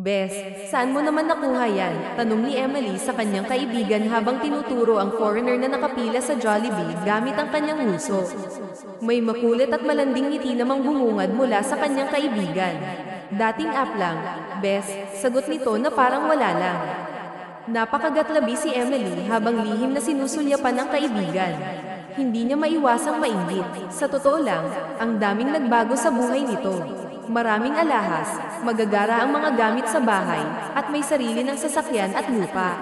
Bes, saan mo naman nakuha yan? Tanong ni Emily sa kanyang kaibigan habang tinuturo ang foreigner na nakapila sa Jollibee gamit ang kanyang nguso. May makulit at malanding ngiti namang bumungad mula sa kanyang kaibigan. Dating app lang, Bes, sagot nito na parang wala lang. Napakagatlabi si Emily habang lihim na sinusulyapan ng kaibigan. Hindi niya maiwasang mainggit. Sa totoo lang, ang daming nagbago sa buhay nito. Maraming alahas, magagara ang mga gamit sa bahay, at may sarili ng sasakyan at lupa.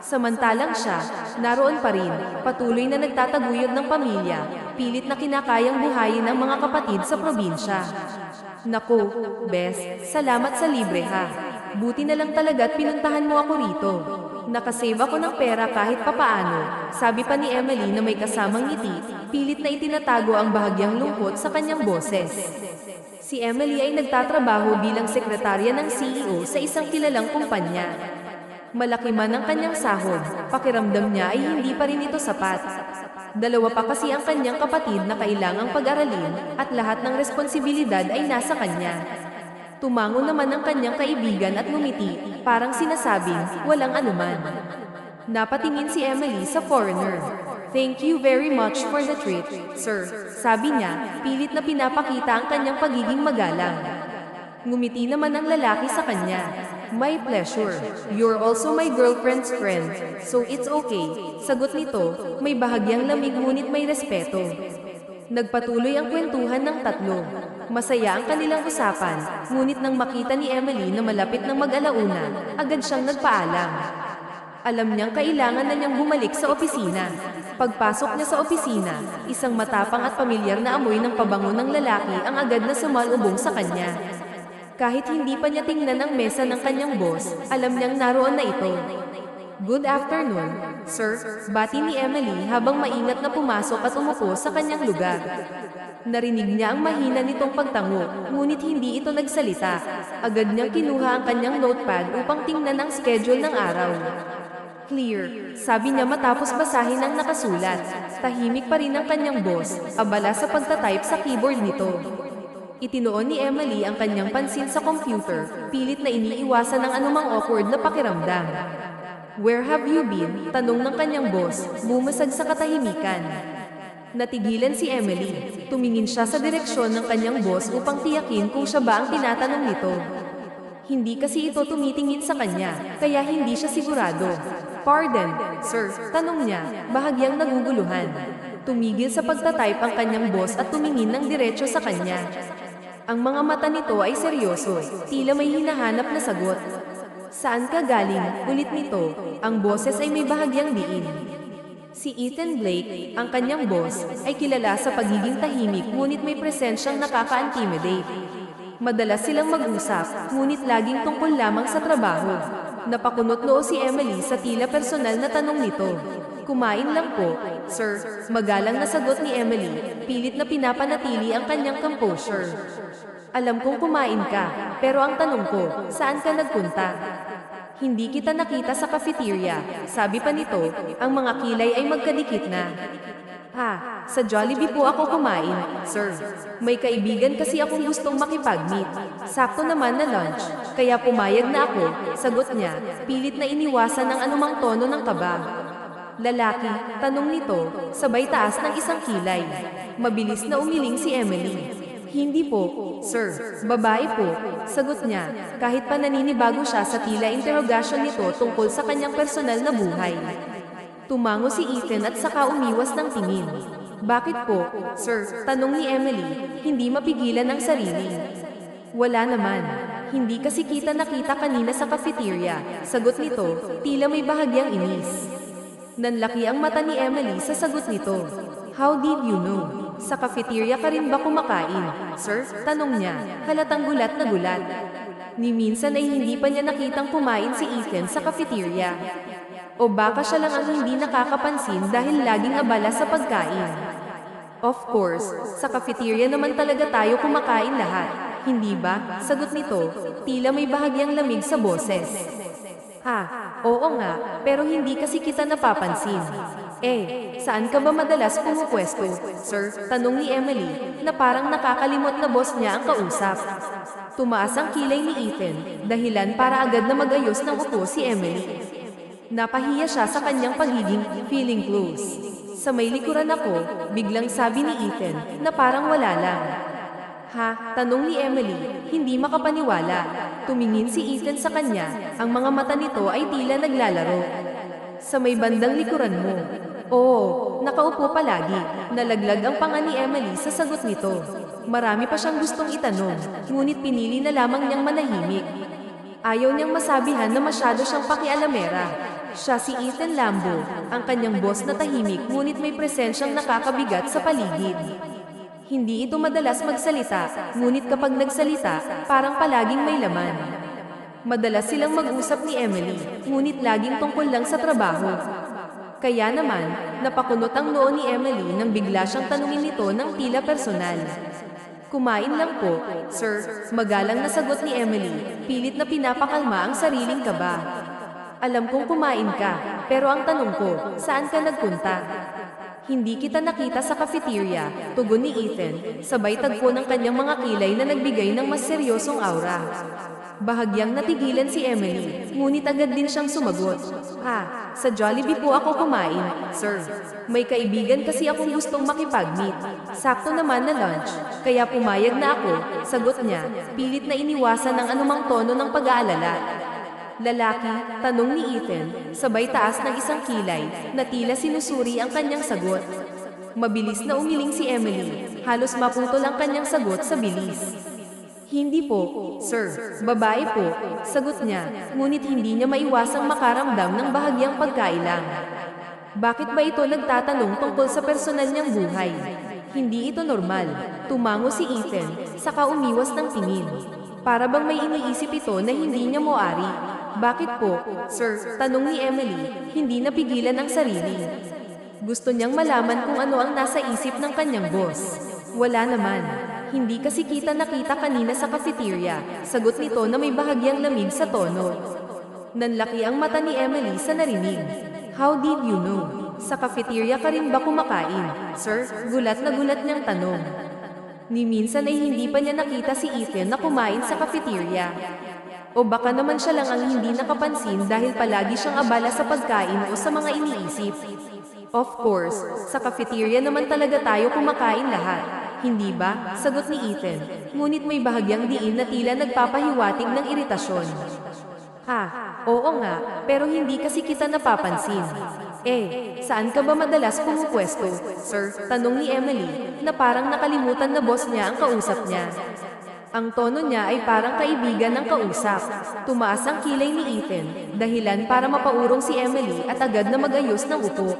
Samantalang siya, naroon pa rin, patuloy na nagtataguyod ng pamilya, pilit na kinakayang buhayin ang mga kapatid sa probinsya. Naku, Bes, salamat sa libre ha. Buti na lang talaga at pinuntahan mo ako rito. Nakasave ako ng pera kahit papaano, sabi pa ni Emily na may kasamang ngiti, pilit na itinatago ang bahagyang lungkot sa kanyang boses. Si Emily ay nagtatrabaho bilang sekretarya ng CEO sa isang kilalang kumpanya. Malaki man ang kanyang sahod, pakiramdam niya ay hindi pa rin ito sapat. Dalawa pa kasi ang kanyang kapatid na kailangang pag-aralin, at lahat ng responsibilidad ay nasa kanya. Tumango naman ang kanyang kaibigan at ngumiti, parang sinasabing, walang anuman. Napatingin si Emily sa foreigner. Thank you very much for the treat, sir. Sabi niya, pilit na pinapakita ang kanyang pagiging magalang. Ngumiti naman ang lalaki sa kanya. My pleasure. You're also my girlfriend's friend, so it's okay. Sagot nito, may bahagyang lamig ngunit may respeto. Nagpatuloy ang kwentuhan ng tatlo. Masaya ang kanilang usapan, ngunit nang makita ni Emily na malapit ng mag-alauna, agad siyang nagpaalam. Alam niyang kailangan na niyang bumalik sa opisina. Pagpasok niya sa opisina, isang matapang at pamilyar na amoy ng pabango ng lalaki ang agad na sumalubong sa kanya. Kahit hindi pa niya tingnan ang mesa ng kanyang boss, alam niyang naroon na ito. Good afternoon, sir, bati ni Emily habang maingat na pumasok at umupo sa kanyang lugar. Narinig niya ang mahina nitong pagtango, ngunit hindi ito nagsalita. Agad niyang kinuha ang kanyang notepad upang tingnan ang schedule ng araw. Clear, sabi niya matapos basahin ang nakasulat. Tahimik pa rin ang kanyang boss, abala sa pagtatype sa keyboard nito. Itinuon ni Emily ang kanyang pansin sa computer, pilit na iniiwasan ang anumang awkward na pakiramdam. Where have you been? Tanong ng kanyang boss, bumasag sa katahimikan. Natigilan si Emily. Tumingin siya sa direksyon ng kanyang boss upang tiyakin kung siya ba ang tinatanong nito. Hindi kasi ito tumitingin sa kanya, kaya hindi siya sigurado. Pardon, sir, tanong niya, bahagyang naguguluhan. Tumigil sa pagtatype ang kanyang boss at tumingin ng diretso sa kanya. Ang mga mata nito ay seryoso, tila may hinahanap na sagot. Saan ka galing? Ulit nito, ang boses ay may bahagyang diin. Si Ethan Blake, ang kanyang boss, ay kilala sa pagiging tahimik ngunit may presensyang nakaka-intimidate. Madalas silang mag-usap, ngunit laging tungkol lamang sa trabaho. Napakunot noo si Emily sa tila personal na tanong nito. Kumain lang po, sir. Magalang na sagot ni Emily, pilit na pinapanatili ang kanyang composure. Alam kong kumain ka, pero ang tanong ko, saan ka nagpunta? Hindi kita nakita sa cafeteria, sabi pa nito, ang mga kilay ay magkadikit na. Sa Jollibee po ako kumain, sir. May kaibigan kasi akong gustong makipag-meet. Sakto naman na lunch, kaya pumayag na ako, sagot niya, pilit na iniwasan ang anumang tono ng kaba. Lalaki, tanong nito, sabay taas ng isang kilay. Mabilis na umiling si Emily. Hindi po, sir, babae po, sagot niya, kahit pa naninibago siya sa tila interrogasyon nito tungkol sa kanyang personal na buhay. Tumango si Ethan at saka umiwas ng tingin. Bakit po, sir? Tanong ni Emily, hindi mapigilan ang sarili. Wala naman. Hindi kasi kita nakita kanina sa cafeteria, sagot nito, tila may bahagyang inis. Nanlaki ang mata ni Emily sa sagot nito. How did you know? Sa cafeteria ka rin ba kumakain, sir? Tanong niya, halatang gulat na gulat. Ni minsan ay hindi pa niya nakitang kumain si Ethan sa cafeteria. O baka siya lang ang hindi nakakapansin dahil laging abala sa pagkain. Of course, sa cafeteria naman talaga tayo kumakain lahat, hindi ba? Sagot nito, tila may bahagyang lamig sa boses. Oo nga, pero hindi kasi kita napapansin. Saan ka ba madalas pumupwesto, sir? Tanong ni Emily, na parang nakakalimot na boss niya ang kausap. Tumaas ang kilay ni Ethan, dahilan para agad na mag-ayos ng upo si Emily. Napahiya siya sa kanyang pagiging feeling close. Sa may likuran ako, biglang sabi ni Ethan na parang wala lang. Ha? Tanong ni Emily, hindi makapaniwala. Tumingin si Ethan sa kanya, ang mga mata nito ay tila naglalaro. Sa may bandang likuran mo. Oo, nakaupo palagi. Nalaglag ang panga ni Emily sa sagot nito. Marami pa siyang gustong itanong, ngunit pinili na lamang niyang manahimik. Ayaw niyang masabihan na masyado siyang pakialamera. Siya si Ethan Lambo, ang kanyang boss na tahimik ngunit may presensyang nakakabigat sa paligid. Hindi ito madalas magsalita, ngunit kapag nagsalita, parang palaging may laman. Madalas silang mag-usap ni Emily, ngunit laging tungkol lang sa trabaho. Kaya naman, napakunot ang noo ni Emily nang bigla siyang tanungin nito ng tila personal. Kumain lang po, sir. Magalang na sagot ni Emily, pilit na pinapakalma ang sariling kaba. Alam kong kumain ka, pero ang tanong ko, saan ka nagpunta? Hindi kita nakita sa cafeteria, tugon ni Ethan, sabay tagpo ng kanyang mga kilay na nagbigay ng mas seryosong aura. Bahagyang natigilan si Emily, ngunit agad din siyang sumagot. Sa Jollibee po ako kumain, sir. May kaibigan kasi akong gustong makipag-meet. Sakto naman na lunch, kaya pumayag na ako, sagot niya, pilit na iniwasan ng anumang tono ng pag-aalala. Lalaki, tanong ni Ethan, sabay taas ng isang kilay, na tila sinusuri ang kanyang sagot. Mabilis na umiling si Emily, halos maputol ang kanyang sagot sa bilis. Hindi po, sir, babae po, sagot niya, ngunit hindi niya maiwasang makaramdam ng bahagyang pagkailang. Bakit ba ito nagtatanong tungkol sa personal niyang buhay? Hindi ito normal, tumango si Ethan, saka umiwas ng tingin. Para bang may iniisip ito na hindi niya moari? Bakit po, sir? Tanong ni Emily, hindi napigilan ang sarili. Gusto niyang malaman kung ano ang nasa isip ng kanyang boss. Wala naman. Hindi kasi kita nakita kanina sa cafeteria, sagot nito na may bahagyang lamig sa tono. Nanlaki ang mata ni Emily sa narinig. How did you know? Sa cafeteria ka rin ba kumakain? Sir, gulat na gulat niyang tanong. Ni minsan ay hindi pa niya nakita si Ethan na kumain sa cafeteria. O baka naman siya lang ang hindi nakapansin dahil palagi siyang abala sa pagkain o sa mga iniisip. Of course, sa cafeteria naman talaga tayo kumakain lahat. Hindi ba? Sagot ni Ethan. Ngunit may bahagyang diin na tila nagpapahiwatig ng iritasyon. Oo nga, pero hindi kasi kita napapansin. Saan ka ba madalas pumupwesto, sir? Tanong ni Emily, na parang nakalimutan na boss niya ang kausap niya. Ang tono niya ay parang kaibigan ng kausap. Tumaas ang kilay ni Ethan, dahilan para mapaurong si Emily at agad na mag-ayos ng upo.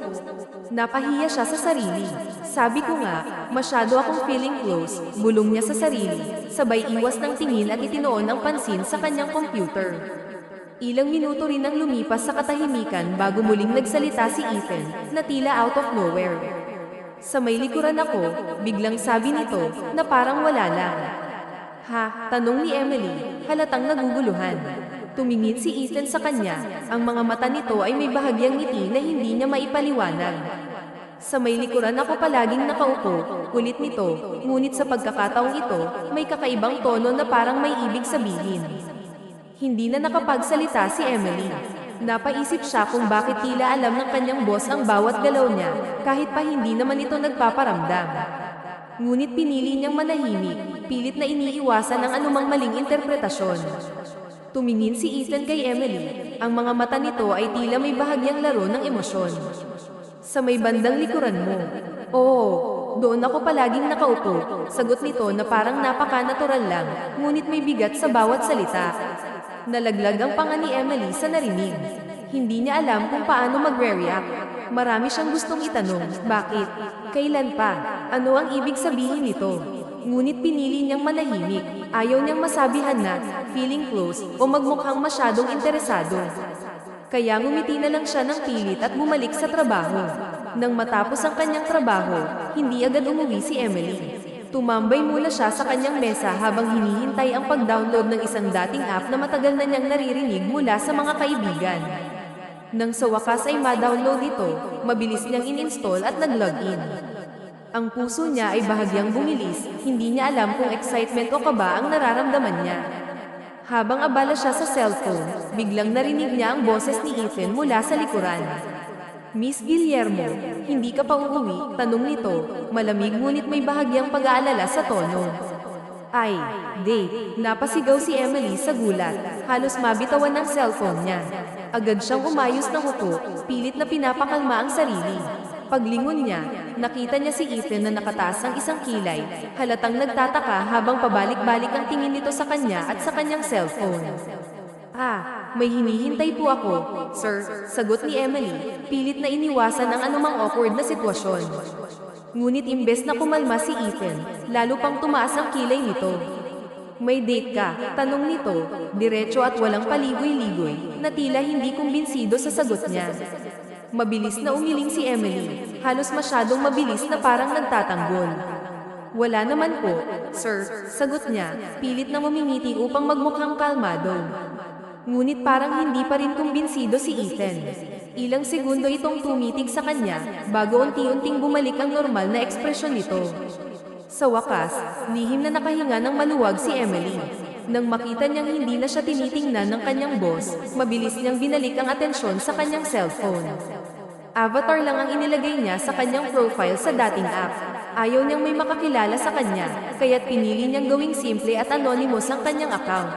Napahiya siya sa sarili. Sabi ko nga, masyado akong feeling close, bulong niya sa sarili, sabay iwas ng tingin at itinoon ang pansin sa kanyang computer. Ilang minuto rin ang lumipas sa katahimikan bago muling nagsalita si Ethan, na tila out of nowhere. Sa may likuran ako, biglang sabi nito, na parang wala lang. Tanong ni Emily, halatang naguguluhan. Tumingin si Ethan sa kanya, ang mga mata nito ay may bahagyang ngiti na hindi niya maipaliwanag. Sa may likuran ako palaging nakaupo, kulit nito, ngunit sa pagkakataong ito, may kakaibang tono na parang may ibig sabihin. Hindi na nakapagsalita si Emily. Napaisip siya kung bakit tila alam ng kanyang boss ang bawat galaw niya, kahit pa hindi naman ito nagpaparamdam. Ngunit pinili niyang manahimik, pilit na iniiwasan ang anumang maling interpretasyon. Tumingin si Ethan kay Emily, ang mga mata nito ay tila may bahagyang laro ng emosyon. Sa may bandang likuran mo. Oo, doon ako palaging nakaupo, sagot nito na parang napaka-natural lang, ngunit may bigat sa bawat salita. Nalaglag ang panga ni Emily sa narinig. Hindi niya alam kung paano magre-react. Marami siyang gustong itanong, bakit? Kailan pa? Ano ang ibig sabihin nito? Ngunit pinili niyang manahimik. Ayaw niyang masabihan na, feeling close, o magmukhang masyadong interesado. Kaya ngumiti na lang siya ng pilit at bumalik sa trabaho. Nang matapos ang kanyang trabaho, hindi agad umuwi si Emily. Tumambay muna siya sa kanyang mesa habang hinihintay ang pag-download ng isang dating app na matagal na niyang naririnig mula sa mga kaibigan. Nang sa wakas ay ma-download ito, mabilis niyang in-install at nag-login. Ang puso niya ay bahagyang bumilis, hindi niya alam kung excitement o kaba ang nararamdaman niya. Habang abala siya sa cellphone, biglang narinig niya ang boses ni Ethan mula sa likuran. Miss Guillermo, hindi ka pa uuwi? Tanong nito, malamig ngunit may bahagyang pag-aalala sa tono. Ay, Dave, napasigaw si Emily sa gulat, halos mabitawan ng cellphone niya. Agad siyang umayos ng upo, pilit na pinapakalma ang sarili. Paglingon niya, nakita niya si Ethan na nakataas ang isang kilay, halatang nagtataka habang pabalik-balik ang tingin nito sa kanya at sa kanyang cellphone. Ah, may hinihintay po ako, sir, sagot ni Emily, pilit na iniwasan ang anumang awkward na sitwasyon. Ngunit imbes na kumalma si Ethan, lalo pang tumaas ang kilay nito. May date ka? Tanong nito, diretso at walang paligoy-ligoy, na tila hindi kumbinsido sa sagot niya. Mabilis na umiling si Emily, halos masyadong mabilis na parang nagtatanggol. Wala naman po, sir, sagot niya, pilit na ngumingiti upang magmukhang kalmado. Ngunit parang hindi pa rin kumbinsido si Ethan. Ilang segundo itong tumitig sa kanya, bago unti-unting bumalik ang normal na ekspresyon nito. Sa wakas, lihim na nakahinga ng maluwag si Emily. Nang makita niyang hindi na siya tinitingnan ng kanyang boss, mabilis niyang binalik ang atensyon sa kanyang cellphone. Avatar lang ang inilagay niya sa kanyang profile sa dating app. Ayaw niyang may makakilala sa kanya, kaya't pinili niyang gawing simple at anonymous ang kanyang account.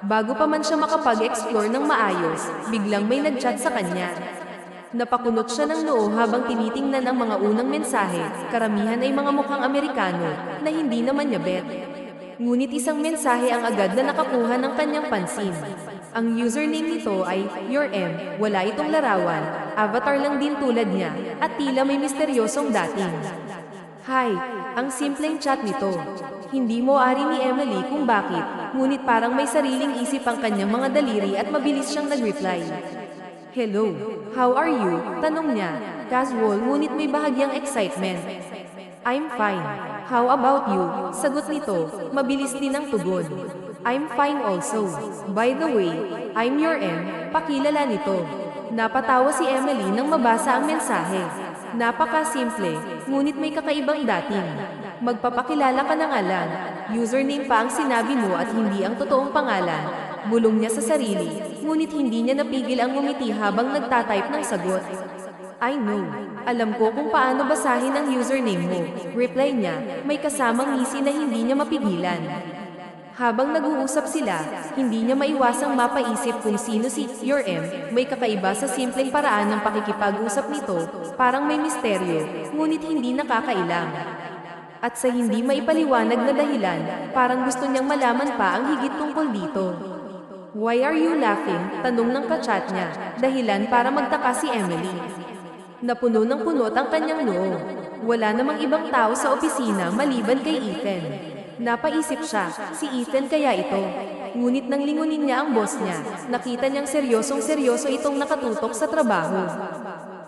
Bago pa man siya makapag-explore ng maayos, biglang may nag-chat sa kanya. Napakunot siya ng noo habang tinitingnan ang mga unang mensahe, karamihan ay mga mukhang Amerikano, na hindi naman niya bet. Ngunit isang mensahe ang agad na nakakuha ng kanyang pansin. Ang username nito ay Your M, wala itong larawan, avatar lang din tulad niya, at tila may misteryosong dating. Hi, ang simpleng chat nito. Hindi mo ari ni Emily kung bakit, ngunit parang may sariling isip ang kanyang mga daliri at mabilis siyang nag-reply. Hello, how are you? Tanong niya, casual ngunit may bahagyang excitement. I'm fine. How about you? Sagot nito, mabilis din ang tugon. I'm fine also. By the way, I'm your M, pakilala nito. Napatawa si Emily nang mabasa ang mensahe. Napaka-simple, ngunit may kakaibang dating. Magpapakilala ka na nga lang. Username pa ang sinabi mo at hindi ang totoong pangalan. Bulong niya sa sarili, ngunit hindi niya napigil ang ngumiti habang nagtatype ng sagot. I know. Alam ko kung paano basahin ang username mo. Reply niya, may kasamang ngisi na hindi niya mapigilan. Habang nag-uusap sila, hindi niya maiwasang mapaisip kung sino si Your M. May kakaiba sa simpleng paraan ng pakikipag-usap nito, parang may misteryo, ngunit hindi nakakailang. At sa hindi maipaliwanag na dahilan, parang gusto niyang malaman pa ang higit tungkol dito. Why are you laughing? Tanong ng kachat niya, dahilan para magtaka si Emily. Napuno ng punot ang kanyang noo. Wala namang ibang tao sa opisina maliban kay Ethan. Napaisip siya, si Ethan kaya ito. Ngunit nang lingunin niya ang boss niya, nakita niyang seryosong-seryoso itong nakatutok sa trabaho.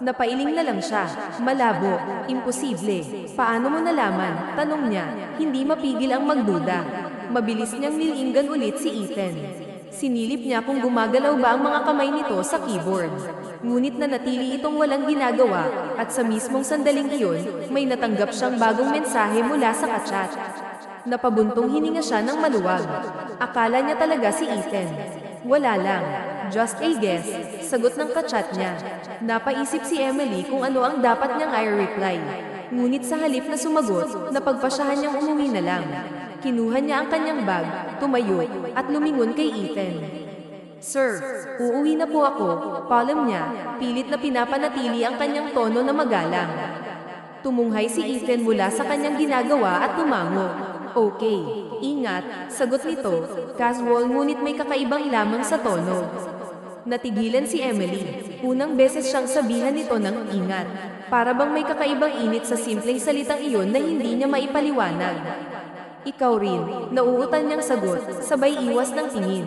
Napailing na lang siya, malabo, imposible. Paano mo nalaman? Tanong niya, hindi mapigil ang magduda. Mabilis niyang nilinggan ulit si Ethan. Sinilip niya kung gumagalaw ba ang mga kamay nito sa keyboard. Ngunit nanatili itong walang ginagawa, at sa mismong sandaling iyon, may natanggap siyang bagong mensahe mula sa kachat. Napabuntong hininga siya ng maluwag. Akala niya talaga si Ethan. Wala lang. Just a guess. Sagot ng kachat niya. Napaisip si Emily kung ano ang dapat niyang i-reply. Ngunit sa halip na sumagot, napagpasyahan niyang umuwi na lang. Kinuha niya ang kanyang bag, tumayo, at lumingon kay Ethan. Sir, uuwi na po ako, palm niya, pilit na pinapanatili ang kanyang tono na magalang. Tumunghay si Ethan mula sa kanyang ginagawa at tumango. Okay, ingat, sagot nito, casual ngunit may kakaibang lamang sa tono. Natigilan si Emily. Unang beses siyang sabihan nito ng ingat. Para bang may kakaibang init sa simpleng salitang iyon na hindi niya maipaliwanag. Ikaw rin, nauutan niyang sagot, sabay iwas ng tingin.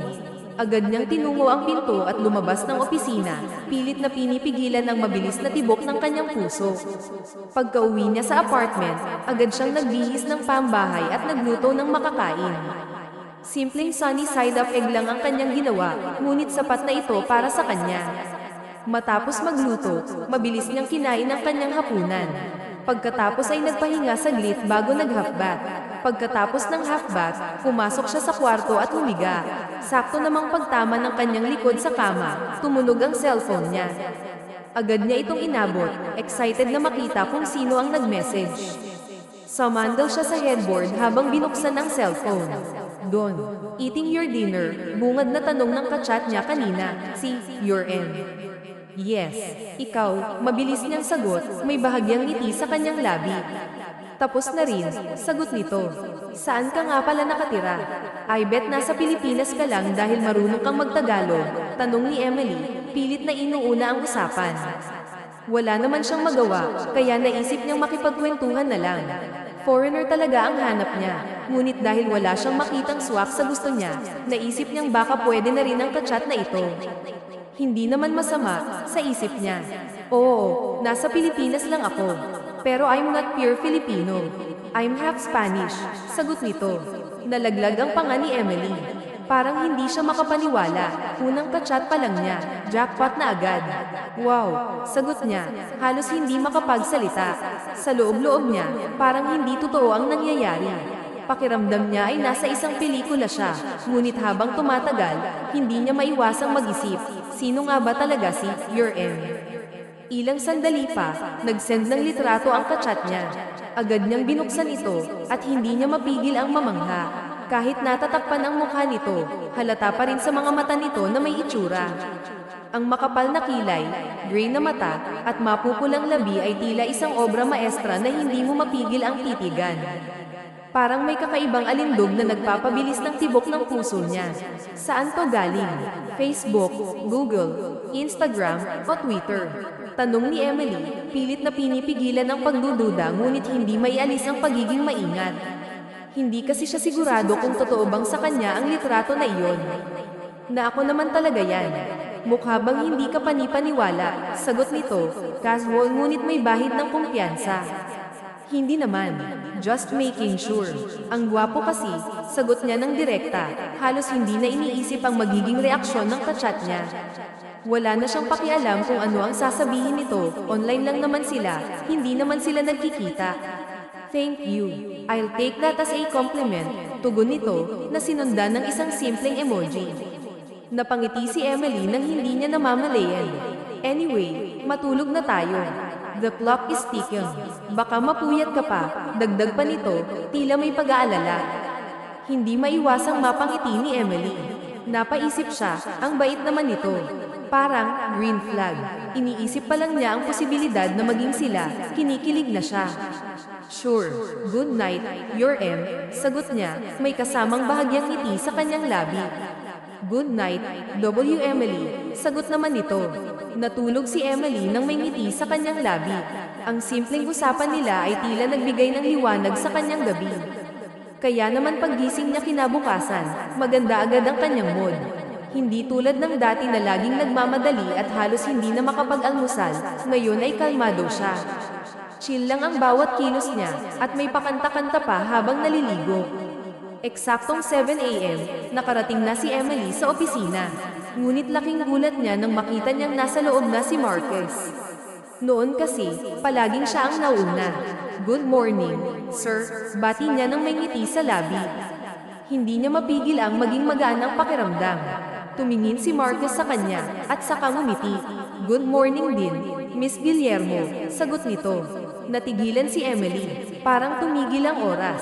Agad niyang tinungo ang pinto at lumabas ng opisina, pilit na pinipigilan ang mabilis na tibok ng kanyang puso. Pagka-uwi niya sa apartment, agad siyang nagbihis ng pambahay at nagluto ng makakain. Simpleng sunny side up egg lang ang kanyang ginawa, ngunit sapat na ito para sa kanya. Matapos magluto, mabilis niyang kinain ang kanyang hapunan. Pagkatapos ay nagpahinga saglit bago nag-half-bath. Pagkatapos ng half-bath, pumasok siya sa kwarto at humiga. Sakto namang pagtama ng kanyang likod sa kama, tumunog ang cellphone niya. Agad niya itong inabot, excited na makita kung sino ang nag-message. Sumandal siya sa headboard habang binuksan ang cellphone. Don, eating your dinner, bungad na tanong ng kachat niya kanina, si Your M. Yes, ikaw, mabilis niyang sagot, may bahagyang ngiti sa kanyang labi. Tapos na rin, sagot nito. Saan ka nga pala nakatira? I bet nasa Pilipinas ka lang dahil marunong kang magtagalog, tanong ni Emily, pilit na inuuna ang usapan. Wala naman siyang magawa, kaya naisip niyang makipagkwentuhan na lang. Foreigner talaga ang hanap niya, ngunit dahil wala siyang makitang swak sa gusto niya, naisip niyang baka pwede na rin ang kachat na ito. Hindi naman masama, sa isip niya. Oo, nasa Pilipinas lang ako. Pero I'm not pure Filipino. I'm half Spanish, sagot nito. Nalaglag ang panga ni Emily. Parang hindi siya makapaniwala, unang kachat pa lang niya, jackpot na agad. Wow, sagot niya, halos hindi makapagsalita. Sa loob-loob niya, parang hindi totoo ang nangyayari. Pakiramdam niya ay nasa isang pelikula siya, ngunit habang tumatagal, hindi niya maiwasang mag-isip, sino nga ba talaga si Your M? Ilang sandali pa, nag-send ng litrato ang kachat niya. Agad niyang binuksan ito, at hindi niya mapigil ang mamangha. Kahit natatakpan ang mukha nito, halata pa rin sa mga mata nito na may itsura. Ang makapal na kilay, gray na mata, at mapupulang labi ay tila isang obra maestra na hindi mo mapigil ang titigan. Parang may kakaibang alindog na nagpapabilis ng tibok ng puso niya. Saan to galing? Facebook, Google, Instagram, o Twitter? Tanong ni Emily, pilit na pinipigilan ang pagdududa ngunit hindi maialis ang pagiging maingat. Hindi kasi siya sigurado kung totoo bang sa kanya ang litrato na iyon. Na ako naman talaga yan. Mukha bang hindi ka panipaniwala, sagot nito, casual ngunit may bahid ng kumpiyansa. Hindi naman, just making sure. Ang gwapo kasi, sagot niya ng direkta, halos hindi na iniisip ang magiging reaksyon ng kachat niya. Wala na siyang pakialam kung ano ang sasabihin nito, online lang naman sila, hindi naman sila nagkikita. Thank you. I'll take that as a compliment, tugon nito, na sinundan ng isang simpleng emoji. Napangiti si Emily nang hindi niya namamalayan. Anyway, matulog na tayo. The clock is ticking. Baka mapuyat ka pa, dagdag pa nito, tila may pag-aalala. Hindi maiwasang mapangiti ni Emily. Napaisip siya, ang bait naman nito. Parang, green flag. Iniisip pa lang niya ang posibilidad na maging sila, kinikilig na siya. Sure, good night, Your M, sagot niya, may kasamang bahagyang ngiti sa kanyang labi. Good night, W. Emily, sagot naman nito. Natulog si Emily nang may ngiti sa kanyang labi. Ang simpleng usapan nila ay tila nagbigay ng liwanag sa kanyang gabi. Kaya naman paggising niya kinabukasan, maganda agad ang kanyang mood. Hindi tulad ng dati na laging nagmamadali at halos hindi na makapag-almusal, ngayon ay kalmado siya. Chill lang ang bawat kilos niya, at may pakanta-kanta pa habang naliligo. Eksaktong 7 AM, nakarating na si Emily sa opisina. Ngunit laking gulat niya nang makita niyang nasa loob na si Marcus. Noon kasi, palaging siya ang nauna. Good morning, sir, bati niya nang may ngiti sa labi. Hindi niya mapigil ang maging magaan ang pakiramdam. Tumingin si Marcus sa kanya, at saka ngumiti. Good morning din, Miss Guillermo, sagot nito. Natigilan si Emily, parang tumigil ang oras.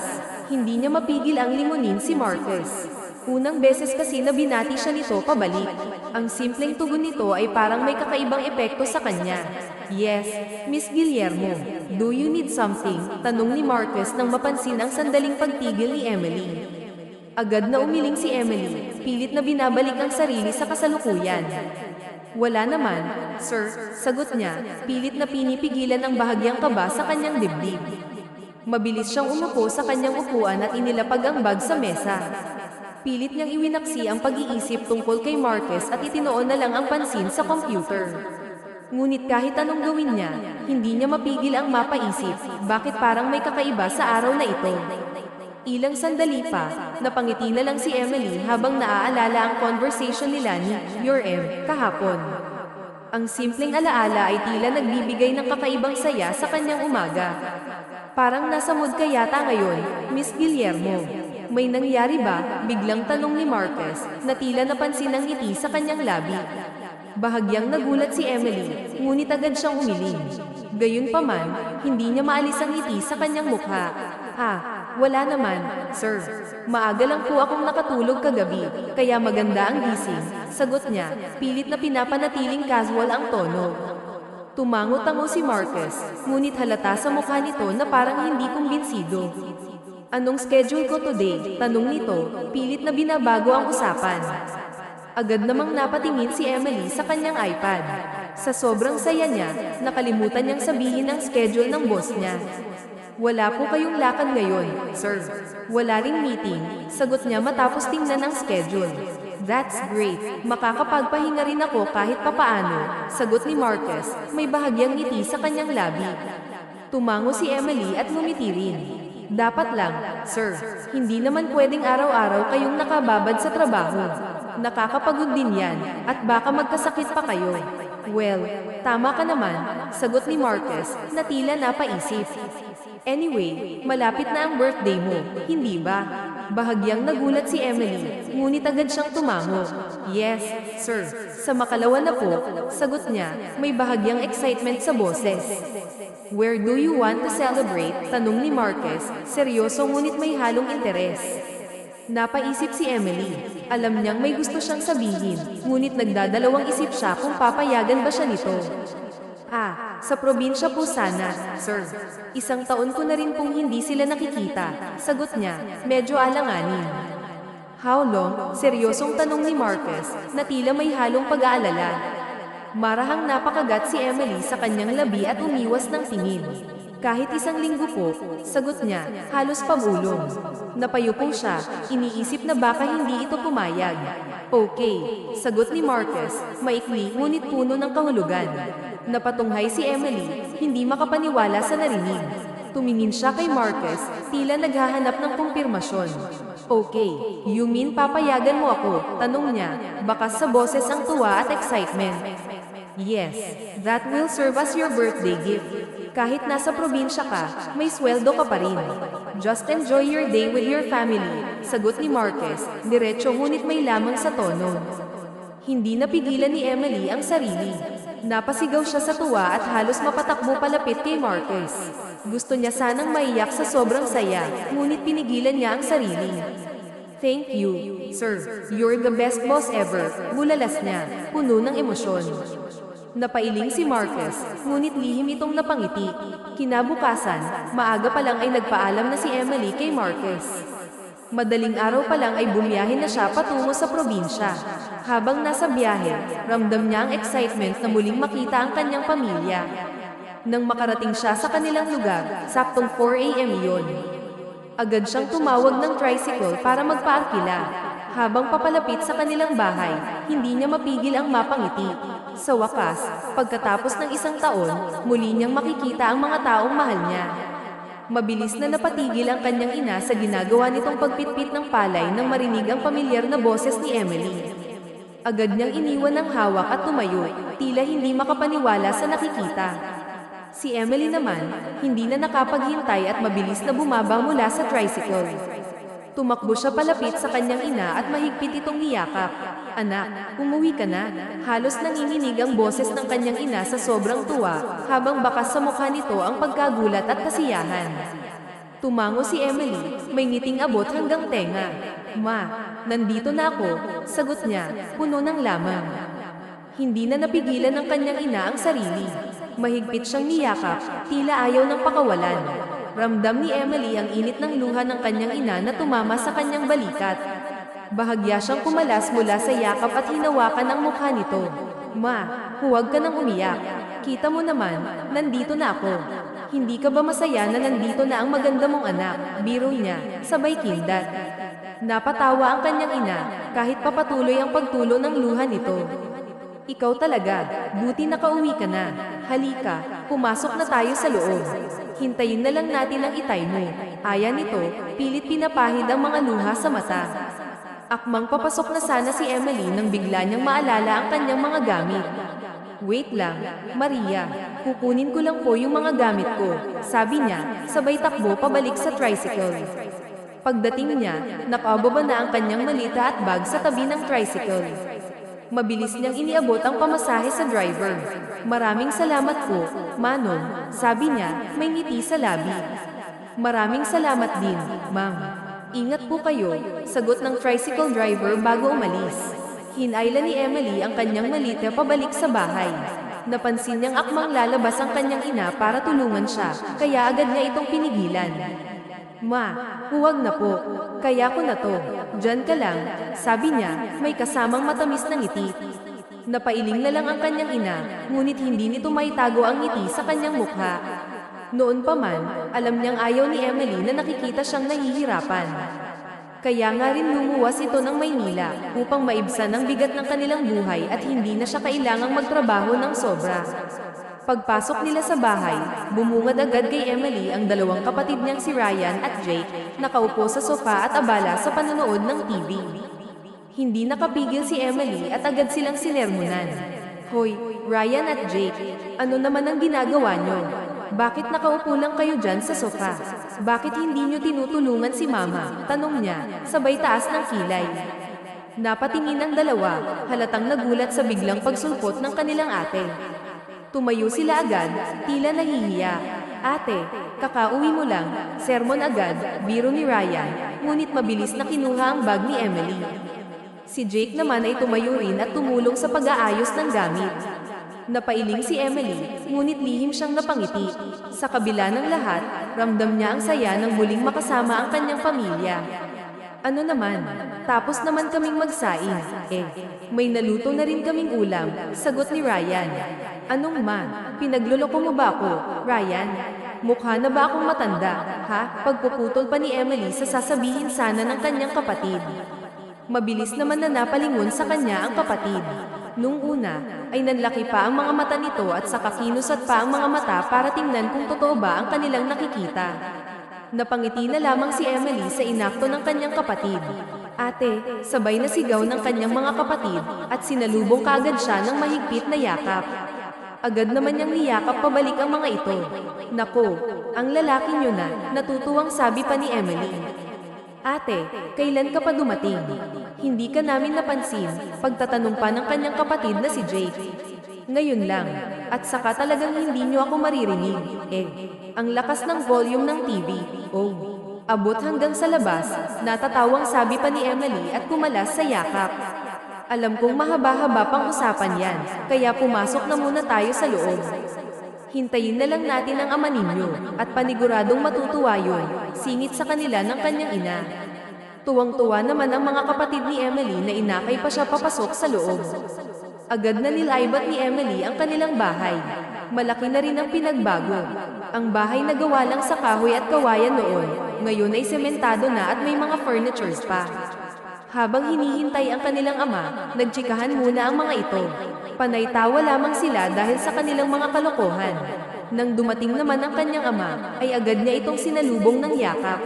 Hindi niya mapigil ang lingunin si Marcus. Unang beses kasi na binati siya nito pabalik. Ang simpleng tugon nito ay parang may kakaibang epekto sa kanya. Yes, Miss Guillermo. Do you need something? Tanong ni Marcus nang mapansin ang sandaling pagtigil ni Emily. Agad na umiling si Emily, pilit na binabalik ang sarili sa kasalukuyan. Wala naman, sir, sagot niya, pilit na pinipigilan ang bahagyang kaba sa kanyang dibdib. Mabilis siyang umupo sa kanyang upuan at inilapag ang bag sa mesa. Pilit niyang iwinaksi ang pag-iisip tungkol kay Marcus at itinoon na lang ang pansin sa computer. Ngunit kahit anong gawin niya, hindi niya mapigil ang mapaisip, bakit parang may kakaiba sa araw na ito. Ilang sandali pa, napangiti na lang si Emily habang naaalala ang conversation nila ni Your M kahapon. Ang simpleng alaala ay tila nagbibigay ng kakaibang saya sa kanyang umaga. Parang nasa mood ka yata ngayon, Miss Guillermo. May nangyari ba? Biglang tanong ni Marcus, na tila napansin ang ngiti sa kanyang labi. Bahagyang nagulat si Emily, ngunit agad siyang umiling. Gayunpaman, hindi niya maalis ang ngiti sa kanyang mukha. Wala naman, sir. Maaga lang po akong nakatulog kagabi, kaya maganda ang gising. Sagot niya, pilit na pinapanatiling casual ang tono. Tumango-tango si Marcus, ngunit halata sa mukha nito na parang hindi kumbinsido. Anong schedule ko today? Tanong nito, pilit na binabago ang usapan. Agad namang napatingin si Emily sa kanyang iPad. Sa sobrang saya niya, nakalimutan niyang sabihin ang schedule ng boss niya. Wala po kayong lakad ngayon, sir. Wala ring meeting, sagot niya matapos tingnan ang schedule. That's great. Makakapagpahinga rin ako kahit papaano, sagot ni Marcus, may bahagyang ngiti sa kanyang labi. Tumango si Emily at ngumiti rin. Dapat lang, sir. Hindi naman pwedeng araw-araw kayong nakababad sa trabaho. Nakakapagod din yan, at baka magkasakit pa kayo. Well, tama ka naman, sagot ni Marcus, na tila napaisip. Anyway, malapit na ang birthday mo, hindi ba? Bahagyang nagulat si Emily, ngunit agad siyang tumango. Yes, sir. Sa makalawa na po, sagot niya, may bahagyang excitement sa boses. Where do you want to celebrate? Tanong ni Marcus, seryoso ngunit may halong interes. Napaisip si Emily. Alam niyang may gusto siyang sabihin, ngunit nagdadalawang isip siya kung papayagan ba siya nito. Sa probinsya po sana, sir. Isang taon ko na rin pong hindi sila nakikita, sagot niya, medyo alanganin. How long? Seryosong tanong ni Marcus, na tila may halong pag-aalala. Marahang napakagat si Emily sa kanyang labi at umiwas ng tingin. Kahit isang linggo po, sagot niya, halos pabulong. Napayupo siya, iniisip na baka hindi ito pumayag. Okay, sagot ni Marcus, maikli ngunit puno ng kahulugan. Napatunghay si Emily, hindi makapaniwala sa narinig. Tumingin siya kay Marcus, tila naghahanap ng kumpirmasyon. Okay, you mean papayagan mo ako? Tanong niya, bakas sa boses ang tuwa at excitement. Yes, that will serve as your birthday gift. Kahit nasa probinsya ka, may sweldo ka pa rin. Just enjoy your day with your family, sagot ni Marcus, diretso ngunit may lamang sa tono. Hindi napigilan ni Emily ang sarili. Napasigaw siya sa tuwa at halos mapatakbo palapit kay Marcus. Gusto niya sanang maiyak sa sobrang saya, ngunit pinigilan niya ang sarili. Thank you, sir. You're the best boss ever, bulalas niya, puno ng emosyon. Napailing si Marcus, ngunit lihim itong napangiti. Kinabukasan, maaga pa lang ay nagpaalam na si Emily kay Marcus. Madaling araw pa lang ay bumiyahe na siya patungo sa probinsya. Habang nasa biyahe, ramdam niya ang excitement na muling makita ang kanyang pamilya. Nang makarating siya sa kanilang lugar, saktong 4 AM iyon. Agad siyang tumawag ng tricycle para magpaarkila. Habang papalapit sa kanilang bahay, hindi niya mapigil ang mapangiti. Sa wakas, pagkatapos ng isang taon, muli niyang makikita ang mga taong mahal niya. Mabilis na napatigil ang kanyang ina sa ginagawa nitong pagpitpit ng palay nang marinig ang pamilyar na boses ni Emily. Agad niyang iniwan ang hawak at tumayo, tila hindi makapaniwala sa nakikita. Si Emily naman, hindi na nakapaghintay at mabilis na bumaba mula sa tricycle. Tumakbo siya palapit sa kanyang ina at mahigpit itong niyakap. Anak, umuwi ka na. Halos nanginginig ang boses ng kanyang ina sa sobrang tuwa, habang bakas sa mukha nito ang pagkagulat at kasiyahan. Tumango si Emily, may ngiting abot hanggang tenga. Ma, nandito na ako, sagot niya, puno ng lamang. Hindi na napigilan ng kanyang ina ang sarili. Mahigpit siyang niyakap, tila ayaw ng pakawalan. Ramdam ni Emily ang init ng luha ng kanyang ina na tumama sa kanyang balikat. Bahagya siyang kumalas mula sa yakap at hinawakan ang mukha nito. Ma, huwag ka nang umiyak. Kita mo naman, nandito na ako. Hindi ka ba masaya na nandito na ang maganda mong anak? Biro niya, sabay kindat. Napatawa ang kanyang ina, kahit papatuloy ang pagtulo ng luha nito. Ikaw talaga, buti nakauwi ka na. Halika, pumasok na tayo sa loob. Hintayin na lang natin ang itay mo. Aya nito, pilit pinapahid ang mga luha sa mata. Akmang papasok na sana si Emily nang bigla niyang maalala ang kanyang mga gamit. Wait lang, Maria. Kukunin ko lang po yung mga gamit ko, sabi niya, sabay takbo pabalik sa tricycle. Pagdating niya, nakababa na ang kanyang malita at bag sa tabi ng tricycle. Mabilis niyang iniabot ang pamasahe sa driver. Maraming salamat po, Manong, sabi niya, may ngiti sa labi. Maraming salamat din, ma'am. Ingat po kayo, sagot ng tricycle driver bago umalis. Hinayla ni Emily ang kanyang malita pabalik sa bahay. Napansin niyang akmang lalabas ang kanyang ina para tulungan siya, kaya agad niya itong pinigilan. Ma, huwag na po. Kaya ko na to. Diyan ka lang, sabi niya, may kasamang matamis na ngiti. Napailing na lang ang kanyang ina, ngunit hindi nito maitago ang ngiti sa kanyang mukha. Noon pa man, alam niyang ayaw ni Emily na nakikita siyang nahihirapan. Kaya nga rin lumuwas ito ng Maynila upang maibsan ang bigat ng kanilang buhay at hindi na siya kailangang magtrabaho ng sobra. Pagpasok nila sa bahay, bumungad agad kay Emily ang dalawang kapatid niyang si Ryan at Jake, nakaupo sa sofa at abala sa panonood ng TV. Hindi nakapigil si Emily at agad silang sinermonan. Hoy, Ryan at Jake, ano naman ang ginagawa niyo? Bakit nakaupo lang kayo dyan sa sofa? Bakit hindi niyo tinutulungan si Mama? Tanong niya, sabay taas ng kilay. Napatingin ang dalawa, halatang nagulat sa biglang pagsulpot ng kanilang ate. Tumayo sila agad, tila nahihiya. Ate, kakauwi mo lang, sermon agad, biro ni Ryan, ngunit mabilis na kinuha ang bag ni Emily. Si Jake naman ay tumayo rin at tumulong sa pag-aayos ng gamit. Napailing si Emily, ngunit lihim siyang napangiti. Sa kabila ng lahat, ramdam niya ang saya ng muling makasama ang kanyang pamilya. Ano naman, tapos naman kaming magsaing. May naluto na rin kaming ulam, sagot ni Ryan. Anong ma? Pinagluloko mo ba ako, Ryan? Mukha na ba akong matanda, ha? Pagpuputol pa ni Emily sa sasabihin sana ng kanyang kapatid. Mabilis naman na napalingon sa kanya ang kapatid. Nung una, ay nanlaki pa ang mga mata nito at saka kinusat pa ang mga mata para tingnan kung totoo ba ang kanilang nakikita. Napangiti na lamang si Emily sa inakto ng kanyang kapatid. Ate, sabay na sigaw ng kanyang mga kapatid at sinalubong kaagad siya ng mahigpit na yakap. Agad naman niyang niyakap pabalik ang mga ito. Nako, ang lalaki niyo na, natutuwang sabi pa ni Emily. Ate, kailan ka pa dumating? Hindi ka namin napansin, pagtatanong pa ng kanyang kapatid na si Jake. Ngayon lang, at saka talagang hindi niyo ako maririnig. Ang lakas ng volume ng TV. Oh, abot hanggang sa labas, natatawang sabi pa ni Emily at kumalas sa yakap. Alam kong mahaba-haba pang usapan yan, kaya pumasok na muna tayo sa loob. Hintayin na lang natin ang ama ninyo, at paniguradong matutuwa yun, singit sa kanila ng kanyang ina. Tuwang-tuwa naman ang mga kapatid ni Emily na inakay pa siya papasok sa loob. Agad na nilaibat ni Emily ang kanilang bahay. Malaki na rin ang pinagbago. Ang bahay na gawa lang sa kahoy at kawayan noon, ngayon ay sementado na at may mga furnitures pa. Habang hinihintay ang kanilang ama, nagtsikahan muna ang mga ito. Panay tawa lamang sila dahil sa kanilang mga kalokohan. Nang dumating naman ang kanyang ama, ay agad niya itong sinalubong ng yakap.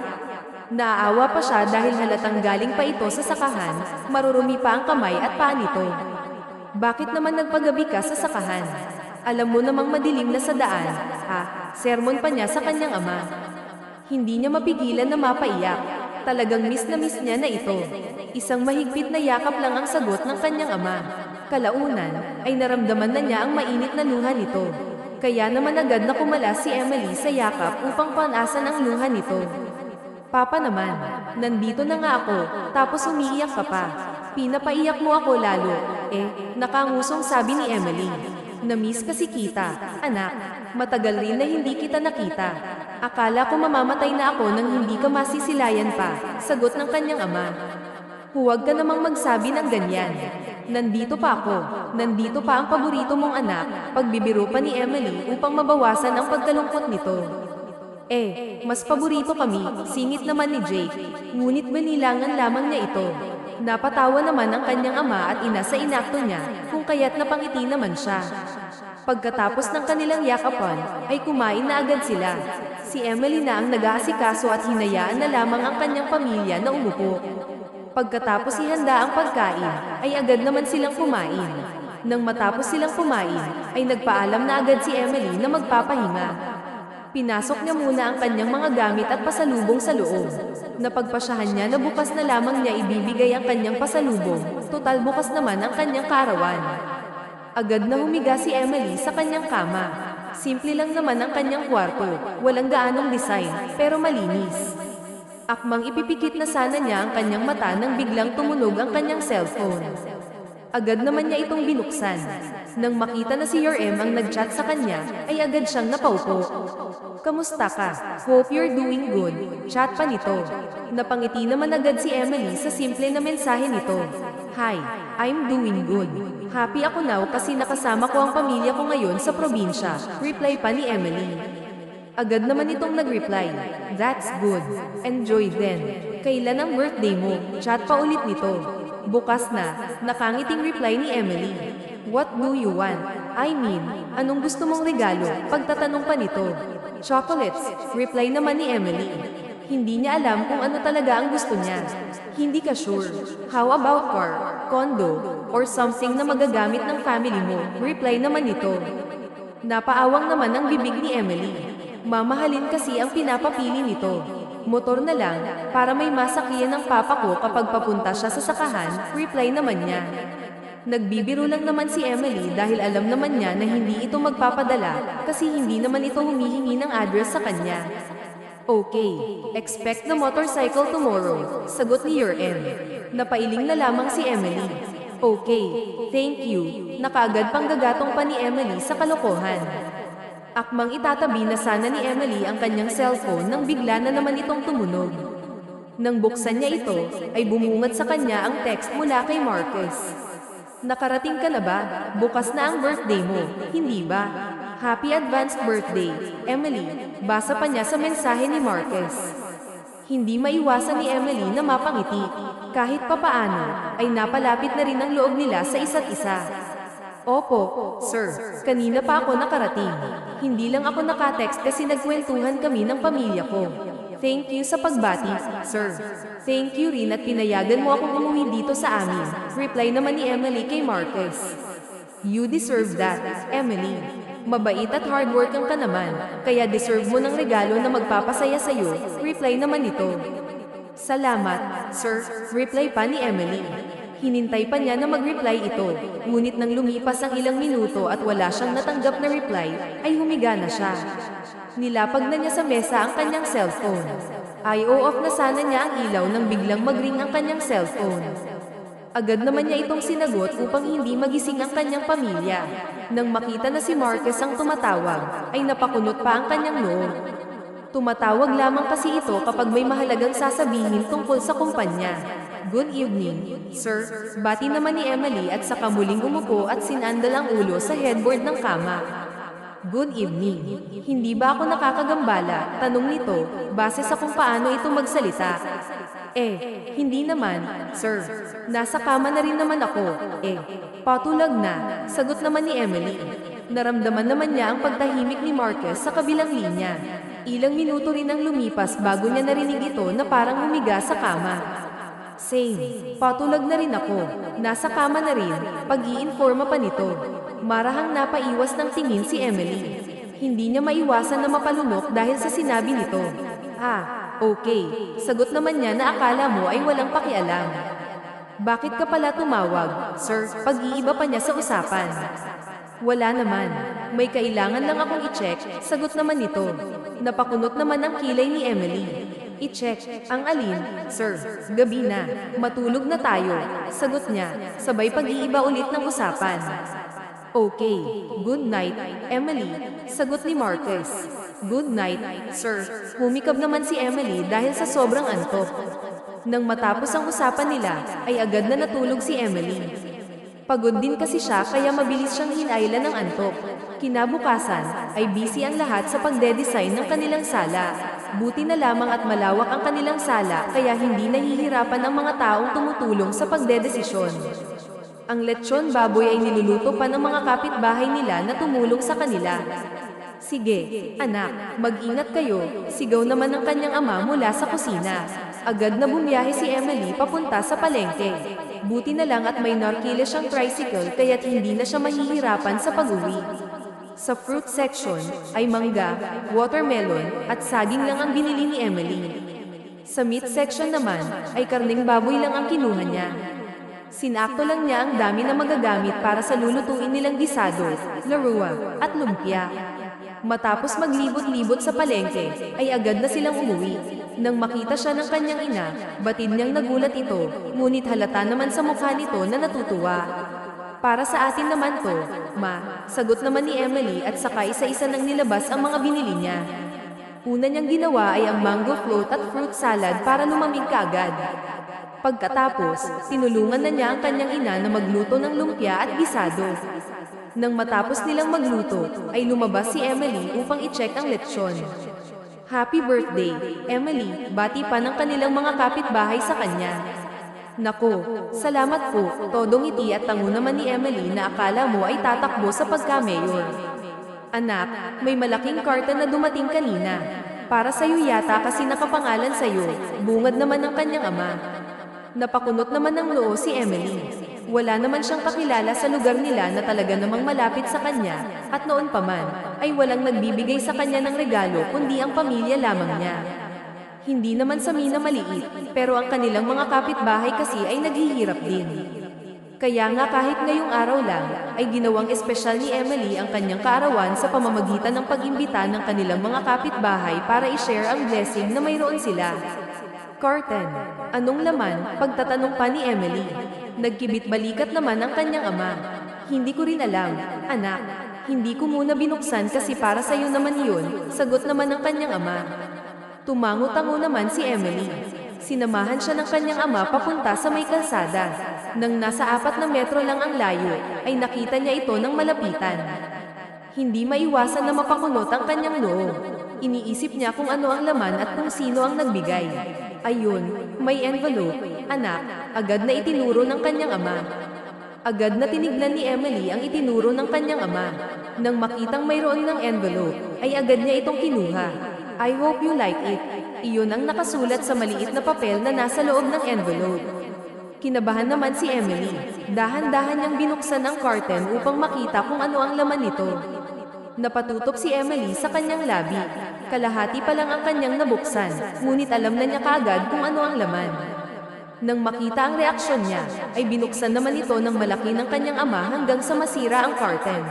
Naaawa pa siya dahil halatang galing pa ito sa sakahan, marurumi pa ang kamay at paa nito. Bakit naman nagpagabi ka sa sakahan? Alam mo namang madilim na sa daan, ha? Sermon pa niya sa kanyang ama. Hindi niya mapigilan na mapaiyak. Talagang miss na miss niya na ito. Isang mahigpit na yakap lang ang sagot ng kanyang ama. Kalaunan, ay naramdaman na niya ang mainit na luha nito. Kaya naman agad na kumalas si Emily sa yakap upang panasan ang luha nito. Papa naman, nandito na nga ako, tapos umiiyak ka pa. Pinapaiyak mo ako lalo. Nakangusong sabi ni Emily. Namiss kasi kita, anak. Matagal rin na hindi kita nakita. Akala ko mamamatay na ako nang hindi ka masisilayan pa, sagot ng kanyang ama. Huwag ka namang magsabi ng ganyan. Nandito pa ako, nandito pa ang paborito mong anak, pagbibiro pa ni Emily upang mabawasan ang pagkalungkot nito. Mas paborito kami, singit naman ni Jake, ngunit banilangan lamang niya ito. Napatawa naman ang kanyang ama at ina sa inakto niya, kung kaya't napangiti naman siya. Pagkatapos ng kanilang yakapan, ay kumain na agad sila. Si Emily na ang nag-aasikaso at hinayaan na lamang ang kanyang pamilya na umupo. Pagkatapos ihanda ang pagkain, ay agad naman silang kumain. Nang matapos silang kumain, ay nagpaalam na agad si Emily na magpapahinga. Pinasok niya muna ang kanyang mga gamit at pasalubong sa loob. Napagpasyahan niya na bukas na lamang niya ibibigay ang kanyang pasalubong, total bukas naman ang kanyang kaarawan. Agad na humiga si Emily sa kanyang kama. Simple lang naman ang kanyang kwarto, walang gaanong design, pero malinis. Akmang ipipikit na sana niya ang kanyang mata nang biglang tumunog ang kanyang cellphone. Agad naman niya itong binuksan. Nang makita na si Your M ang nagchat sa kanya, ay agad siyang napaupo. Kamusta ka? Hope you're doing good. Chat pa nito. Napangiti naman agad si Emily sa simple na mensahe nito. Hi, I'm doing good. Happy ako now kasi nakasama ko ang pamilya ko ngayon sa probinsya. Reply pa ni Emily. Agad naman itong nag-reply. That's good. Enjoy then. Kailan ang birthday mo? Chat pa ulit nito. Bukas na, nakangiting reply ni Emily. What do you want? I mean, anong gusto mong regalo? Pagtatanong pa nito. Chocolates, reply naman ni Emily. Hindi niya alam kung ano talaga ang gusto niya. Hindi ka sure. How about car, condo, or something na magagamit ng family mo? Reply naman nito. Napaawang naman ang bibig ni Emily. Mamahalin kasi ang pinapapili nito. Motor na lang, para may masakyan ng papa ko kapag papunta siya sa sakahan, reply naman niya. Nagbibiro lang naman si Emily dahil alam naman niya na hindi ito magpapadala kasi hindi naman ito humihingi ng address sa kanya. Okay, expect the motorcycle tomorrow, sagot ni Your M. Napailing na lamang si Emily. Okay, thank you. Nakaagad pang gagatong pa ni Emily sa kalokohan. Akmang itatabi na sana ni Emily ang kanyang cellphone nang bigla na naman itong tumunog. Nang buksan niya ito, ay bumungad sa kanya ang text mula kay Marcus. Nakarating ka na ba? Bukas na ang birthday mo, hindi ba? Happy advanced birthday, Emily. Basa pa niya sa mensahe ni Marcus. Hindi maiwasan ni Emily na mapangiti. Kahit papaano, ay napalapit na rin ang loob nila sa isa't isa. Opo, sir. Kanina pa ako nakarating. Hindi lang ako nakatext kasi nagkwentuhan kami ng pamilya ko. Thank you sa pagbati, sir. Thank you rin at pinayagan mo akong umuwi dito sa amin. Reply naman ni Emily kay Marcus. You deserve that, Emily. Mabait at hardworking ka naman, kaya deserve mo ng regalo na magpapasaya sa'yo. Reply naman ito. Salamat, sir. Reply pa ni Emily. Hinintay pa niya na mag-reply ito, ngunit nang lumipas ang ilang minuto at wala siyang natanggap na reply, ay humiga na siya. Nilapag na niya sa mesa ang kanyang cellphone. I-off na sana niya ang ilaw nang biglang mag-ring ang kanyang cellphone. Agad naman niya itong sinagot upang hindi magising ang kanyang pamilya. Nang makita na si Marcus ang tumatawag, ay napakunot pa ang kanyang noo. Tumatawag lamang kasi ito kapag may mahalagang sasabihin tungkol sa kumpanya. Good evening, sir. Bati naman ni Emily at saka muling umupo at sinandal ang ulo sa headboard ng kama. Good evening. Hindi ba ako nakakagambala? Tanong nito, base sa kung paano ito magsalita. Hindi naman, sir. Nasa kama na rin naman ako. Patulag na, sagot naman ni Emily. Naramdaman naman niya ang pagtahimik ni Marcus sa kabilang linya. Ilang minuto rin ang lumipas bago niya narinig ito na parang humiga sa kama. Same. Patulag na rin ako. Nasa kama na rin. Pag-iinforma pa nito. Marahang napaiwas ng tingin si Emily. Hindi niya maiwasan na mapalunok dahil sa sinabi nito. Okay. Sagot naman niya na akala mo ay walang pakialam. Bakit ka pala tumawag, sir? Pag-iiba pa niya sa usapan. Wala naman. May kailangan lang akong i-check. Sagot naman nito. Napakunot naman ang kilay ni Emily. I-check. Ang alin? Sir, gabi na. Matulog na tayo. Sagot niya, sabay pag-iiba ulit ng usapan. Okay. Good night, Emily. Sagot ni Marcus. Good night, sir. Humikab naman si Emily dahil sa sobrang antok. Nang matapos ang usapan nila, ay agad na natulog si Emily. Pagod din kasi siya kaya mabilis siyang hinailan ng antok. Kinabukasan, ay busy ang lahat sa pagde-design ng kanilang sala. Buti na lamang at malawak ang kanilang sala kaya hindi nahihirapan ang mga taong tumutulong sa pagdedesisyon. Ang lechon baboy ay niluluto pa ng mga kapitbahay nila na tumulong sa kanila. Sige, anak, mag-ingat kayo, sigaw naman ng kanyang ama mula sa kusina. Agad na bumiyahe si Emily papunta sa palengke. Buti na lang at may narkila siyang tricycle kaya't hindi na siya mahihirapan sa pag-uwi. Sa fruit section, ay mangga, watermelon, at saging lang ang binili ni Emily. Sa meat section naman, ay karneng baboy lang ang kinuha niya. Sinakto lang niya ang dami na magagamit para sa lulutuin nilang gisado, larua, at lumpia. Matapos maglibot-libot sa palengke, ay agad na silang umuwi. Nang makita siya ng kanyang ina, batid niyang nagulat ito, ngunit halata naman sa mukha nito na natutuwa. Para sa atin naman to, ma, sagot naman ni Emily at saka isa-isa nang nilabas ang mga binili niya. Una niyang ginawa ay ang mango float at fruit salad para lumamig kaagad. Pagkatapos, tinulungan na niya ang kanyang ina na magluto ng lumpia at gisado. Nang matapos nilang magluto, ay lumabas si Emily upang i-check ang lechon. Happy birthday, Emily, bati pa ng kanilang mga kapitbahay sa kanya. Nako, salamat po, todong ngiti at tango naman ni Emily na akala mo ay tatakbo sa pagka-mayor. Anak, may malaking karta na dumating kanina. Para sa'yo yata kasi nakapangalan sa'yo, bungad naman ng kanyang ama. Napakunot naman ng noo si Emily. Wala naman siyang kakilala sa lugar nila na talaga namang malapit sa kanya, at noon pa man, ay walang nagbibigay sa kanya ng regalo kundi ang pamilya lamang niya. Hindi naman sa mina maliit, pero ang kanilang mga kapitbahay kasi ay naghihirap din. Kaya nga kahit ngayong araw lang, ay ginawang espesyal ni Emily ang kanyang kaarawan sa pamamagitan ng pag-imbita ng kanilang mga kapitbahay para i-share ang blessing na mayroon sila. Carton, anong laman? Pagtatanong pa ni Emily. Nagkibit-balikat naman ang kanyang ama. Hindi ko rin alam, anak. Hindi ko muna binuksan kasi para sa'yo naman yun, sagot naman ng kanyang ama. Tumango-tango naman si Emily. Sinamahan siya ng kanyang ama papunta sa may kalsada. Nang nasa 4 na metro lang ang layo, ay nakita niya ito ng malapitan. Hindi maiwasan na mapakunot ang kanyang noo. Iniisip niya kung ano ang laman at kung sino ang nagbigay. Ayun, may envelope, anak, agad na itinuro ng kanyang ama. Agad na tinignan ni Emily ang itinuro ng kanyang ama. Nang makitang mayroon ng envelope, ay agad niya itong kinuha. I hope you like it. Iyon ang nakasulat sa maliit na papel na nasa loob ng envelope. Kinabahan naman si Emily. Dahan-dahan niyang binuksan ang carton upang makita kung ano ang laman nito. Napatutok si Emily sa kanyang labi. Kalahati pa lang ang kanyang nabuksan, ngunit alam na niya kaagad kung ano ang laman. Nang makita ang reaksyon niya, ay binuksan naman ito ng malaki ng kanyang ama hanggang sa masira ang carton.